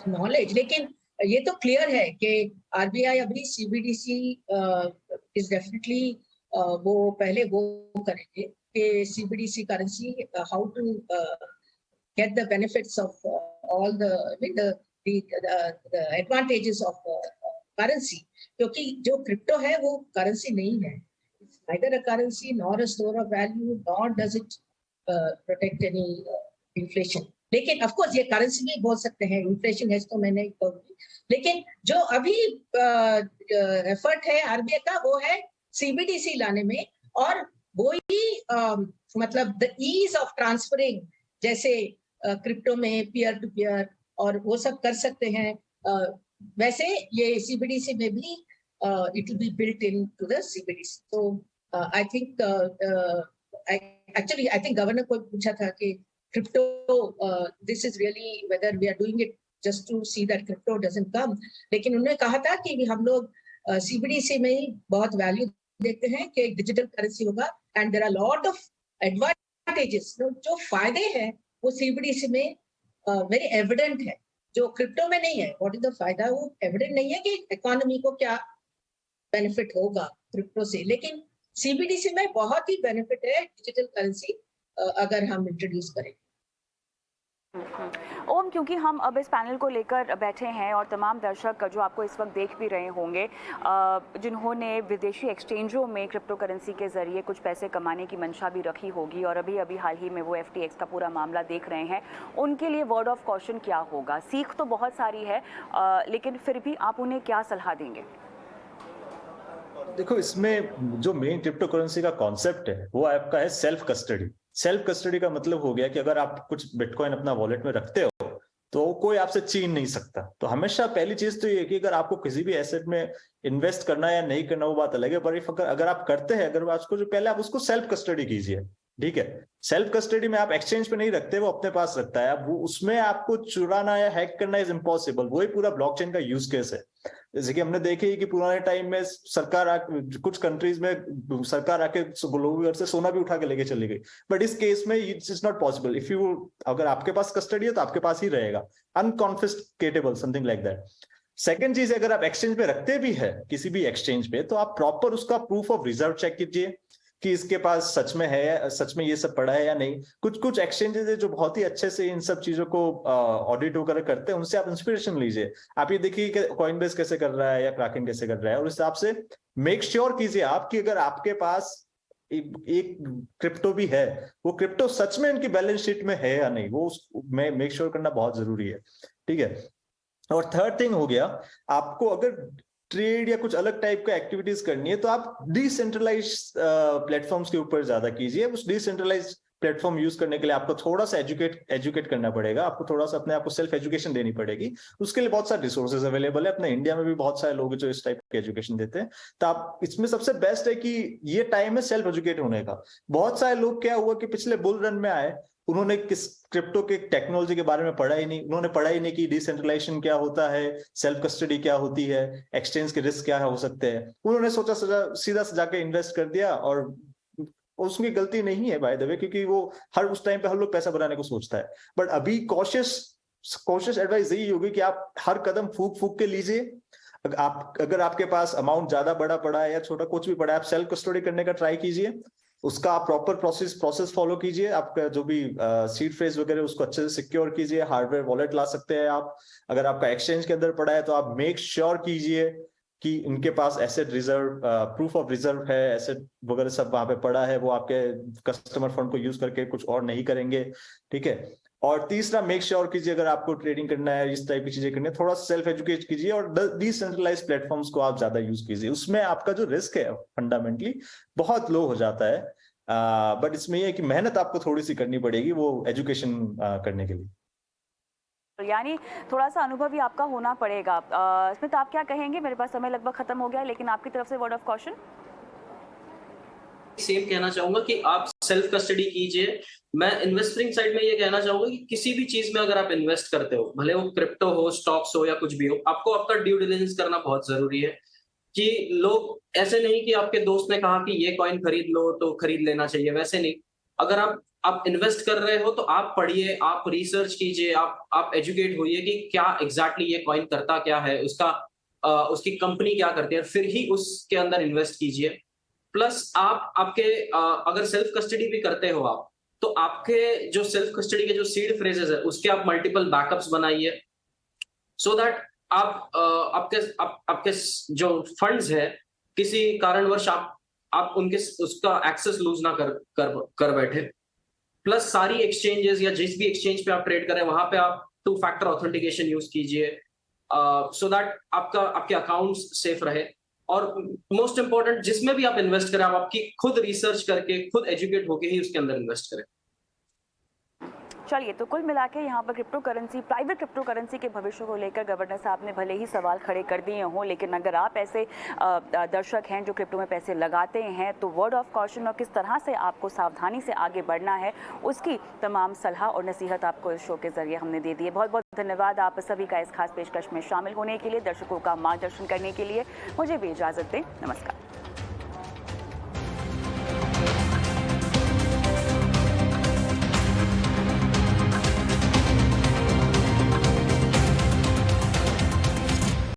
knowledge, लेकिन ये तो क्लियर है कि RBI अभी CBDC is definitely वो पहले वो करेंगे कि CBDC currency how to get the benefits of all the advantages of currency, क्योंकि जो क्रिप्टो है वो करेंसी नहीं है, it's neither a currency nor a store of value, nor does it protect any inflation. लेकिन ऑफ कोर्स ये currency भी बोल सकते हैं, इन्फ्लेशन हेज तो मैं नहीं कहूंगी, लेकिन जो अभी एफर्ट है आरबीआई का वो है सीबीडीसी लाने में, और वो ही मतलब द ईज ऑफ ट्रांसफरिंग, जैसे क्रिप्टो में पीयर टू पीयर और वो सब कर सकते हैं, वैसे ये सीबीडीसी में भी it will be built into the CBDC. तो I think actually I think governor को पूछा था कि crypto, this is really whether we are doing it just to see that crypto doesn't come, लेकिन उन्होंने कहा था कि हम लोग CBDC में ही बहुत वैल्यू देखते हैं कि डिजिटल करेंसी होगा, and there are lot of advantages, जो फायदे हैं वो CBDC में वेरी एविडेंट है, जो क्रिप्टो में नहीं है। व्हाट इज द फायदा, वो एविडेंट नहीं है कि इकोनॉमी को क्या बेनिफिट होगा क्रिप्टो से, लेकिन CBDC में बहुत ही बेनिफिट है डिजिटल करेंसी अगर हम इंट्रोड्यूस करें। ओम, क्योंकि हम अब इस पैनल को लेकर बैठे हैं और तमाम दर्शक जो आपको इस वक्त देख भी रहे होंगे, जिन्होंने विदेशी एक्सचेंजों में क्रिप्टो करेंसी के जरिए कुछ पैसे कमाने की मंशा भी रखी होगी और अभी अभी हाल ही में वो FTX का पूरा मामला देख रहे हैं, उनके लिए वर्ड ऑफ कॉशन क्या होगा? सीख तो बहुत सारी है, लेकिन फिर भी आप उन्हें क्या सलाह देंगे? देखो, इसमें जो मेन क्रिप्टो करेंसी का कॉन्सेप्ट है वो आपका है सेल्फ कस्टडी। सेल्फ कस्टडी का मतलब हो गया कि अगर आप कुछ बिटकॉइन अपना वॉलेट में रखते हो तो कोई आपसे छीन नहीं सकता। तो हमेशा पहली चीज तो ये कि अगर आपको किसी भी एसेट में इन्वेस्ट करना या नहीं करना वो बात अलग है, पर अगर आप करते हैं, अगर आपको जो पहले आप उसको सेल्फ कस्टडी कीजिए, ठीक है। सेल्फ कस्टडी में आप एक्सचेंज पे नहीं रखते, वो अपने पास रखता है, वो उसमें आपको चुराना या हैक करना इज इम्पॉसिबल। वही पूरा ब्लॉकचेन का यूज केस है। जैसे कि हमने देखे कि पुराने टाइम में कुछ कंट्रीज में सरकार आके लोगों के घर से सोना भी उठा के लेके चली गई, बट इस केस में it's not possible. If you, अगर आपके पास कस्टडी है तो आपके पास ही रहेगा, अनकॉन्फिस्केटेबल, समथिंग लाइक दैट। सेकंड चीज, अगर आप एक्सचेंज पे रखते भी है किसी भी एक्सचेंज पे, तो आप प्रॉपर उसका प्रूफ ऑफ रिजर्व चेक कीजिए कि इसके पास सच में है, सच में ये सब पड़ा है या नहीं। कुछ एक्सचेंजेस है जो बहुत ही अच्छे से इन सब चीजों को ऑडिट वगैरह करते हैं, उनसे आप इंस्पिरेशन लीजिए। आप ये देखिए कि कॉइनबेस कैसे कर रहा है या क्रैकन कैसे कर रहा है, और उस हिसाब से मेक श्योर कीजिए आप कि अगर आपके पास एक क्रिप्टो भी है, वो क्रिप्टो सच में उनकी बैलेंस शीट में है या नहीं, वो मेक श्योर करना बहुत जरूरी है, ठीक है। और थर्ड थिंग हो गया, आपको अगर ट्रेड या कुछ अलग टाइप का एक्टिविटीज करनी है तो आप डिसेंट्रलाइज प्लेटफॉर्म्स के ऊपर ज्यादा कीजिए। उस डिसेंट्रलाइज प्लेटफॉर्म यूज करने के लिए आपको थोड़ा सा एजुकेट करना पड़ेगा, आपको थोड़ा सा अपने आप को सेल्फ एजुकेशन देनी पड़ेगी। उसके लिए बहुत सारे रिसोर्सेज अवेलेबल है, अपने इंडिया में भी बहुत सारे लोग जो इस टाइप की एजुकेशन देते हैं। तो आप इसमें सबसे बेस्ट है कि ये टाइम है सेल्फ एजुकेट होने का। बहुत सारे लोग क्या हुआ कि पिछले बुल रन में आए, उन्होंने किस क्रिप्टो के टेक्नोलॉजी के बारे में पढ़ा ही नहीं, उन्होंने पढ़ा ही नहीं कि डिसेंट्रलाइजेशन क्या होता है, सेल्फ कस्टडी क्या होती है, एक्सचेंज के रिस्क क्या हो सकते हैं। उन्होंने सोचा सीधा से जाके इन्वेस्ट कर दिया, और उसकी गलती नहीं है बाय द वे, क्योंकि वो उस टाइम पे हर लोग पैसा बनाने को सोचता है। बट अभी कॉशियस एडवाइस यही होगी कि आप हर कदम फूक के लीजिए। अगर आपके पास अमाउंट ज्यादा बड़ा पड़ा है या छोटा कुछ भी पड़ा है, आप सेल्फ कस्टडी करने का ट्राई कीजिए। उसका आप प्रॉपर प्रोसेस फॉलो कीजिए। आपका जो भी सीड फ्रेज वगैरह उसको अच्छे से सिक्योर कीजिए। हार्डवेयर वॉलेट ला सकते हैं आप। अगर आपका एक्सचेंज के अंदर पड़ा है तो आप मेक श्योर कीजिए कि इनके पास asset reserve, proof of reserve है, एसेट वगैरह सब वहां पे पड़ा है, वो आपके कस्टमर फंड को यूज करके कुछ और नहीं करेंगे, ठीक है। और तीसरा, मेक श्योर कीजिए अगर आपको ट्रेडिंग करना है, इस टाइप की चीजें करनी है, थोड़ा सेल्फ एजुकेट कीजिए और डिसेंट्रलाइज प्लेटफॉर्म्स को आप ज्यादा यूज कीजिए। उसमें आपका जो रिस्क है फंडामेंटली बहुत लो हो जाता है। बट इसमें यह है कि मेहनत आपको थोड़ी सी करनी पड़ेगी वो एजुकेशन करने के लिए। यानी थोड़ा सा अनुभव भी आपका होना पड़ेगा। इसमें तो आप क्या कहेंगे? मेरे पास समय लगभग खत्म हो गया है, लेकिन आपकी तरफ से वर्ड ऑफ कॉशन। सेम कहना चाहूंगा कि आप सेल्फ कस्टडी कीजिए। मैं इन्वेस्टिंग साइड में ये कहना चाहूंगा कि किसी भी चीज में अगर आप इन्वेस्ट करते हो, भले वो क्रिप्टो हो, स्टॉक्स हो या कुछ भी हो, आपको आपका ड्यू डिलिजेंस करना बहुत जरूरी है। कि लोग ऐसे नहीं कि आपके दोस्त ने कहा कि ये कॉइन खरीद लो तो खरीद लेना चाहिए, वैसे नहीं। अगर आप इन्वेस्ट कर रहे हो तो आप पढ़िए, आप रिसर्च कीजिए, आप एजुकेट होइए कि क्या एग्जैक्टली ये कॉइन करता क्या है, उसकी कंपनी क्या करती है, फिर ही उसके अंदर इन्वेस्ट कीजिए। प्लस आपके अगर सेल्फ कस्टडी भी करते हो आप, तो आपके जो सेल्फ कस्टडी के जो सीड फ्रेजेस है उसके आप मल्टीपल बैकअप्स बनाइए, सो दैट आपके जो फंड्स है किसी कारणवश आप उसका एक्सेस लूज ना कर बैठे। प्लस सारी एक्सचेंजेस या जिस भी एक्सचेंज पे आप ट्रेड कर रहे हैं वहां पे आप 2 फैक्टर ऑथेंटिकेशन यूज कीजिए, सो दैट आपके अकाउंट्स सेफ रहे। और मोस्ट इंपॉर्टेंट, जिसमें भी आप इन्वेस्ट करें, आप आपकी खुद रिसर्च करके, खुद एजुकेट होके ही उसके अंदर इन्वेस्ट करें। चलिए, तो कुल मिला के यहाँ पर crypto currency, private crypto currency के भविष्य को लेकर गवर्नर साहब ने भले ही सवाल खड़े कर दिए हों, लेकिन अगर आप ऐसे दर्शक हैं जो क्रिप्टो में पैसे लगाते हैं, तो वर्ड ऑफ कॉशन और किस तरह से आपको सावधानी से आगे बढ़ना है, उसकी तमाम सलाह और नसीहत आपको इस शो के जरिए हमने दे दी है। बहुत बहुत धन्यवाद आप सभी का इस खास पेशकश में शामिल होने के लिए, दर्शकों का मार्गदर्शन करने के लिए। मुझे भी इजाज़त दें, नमस्कार।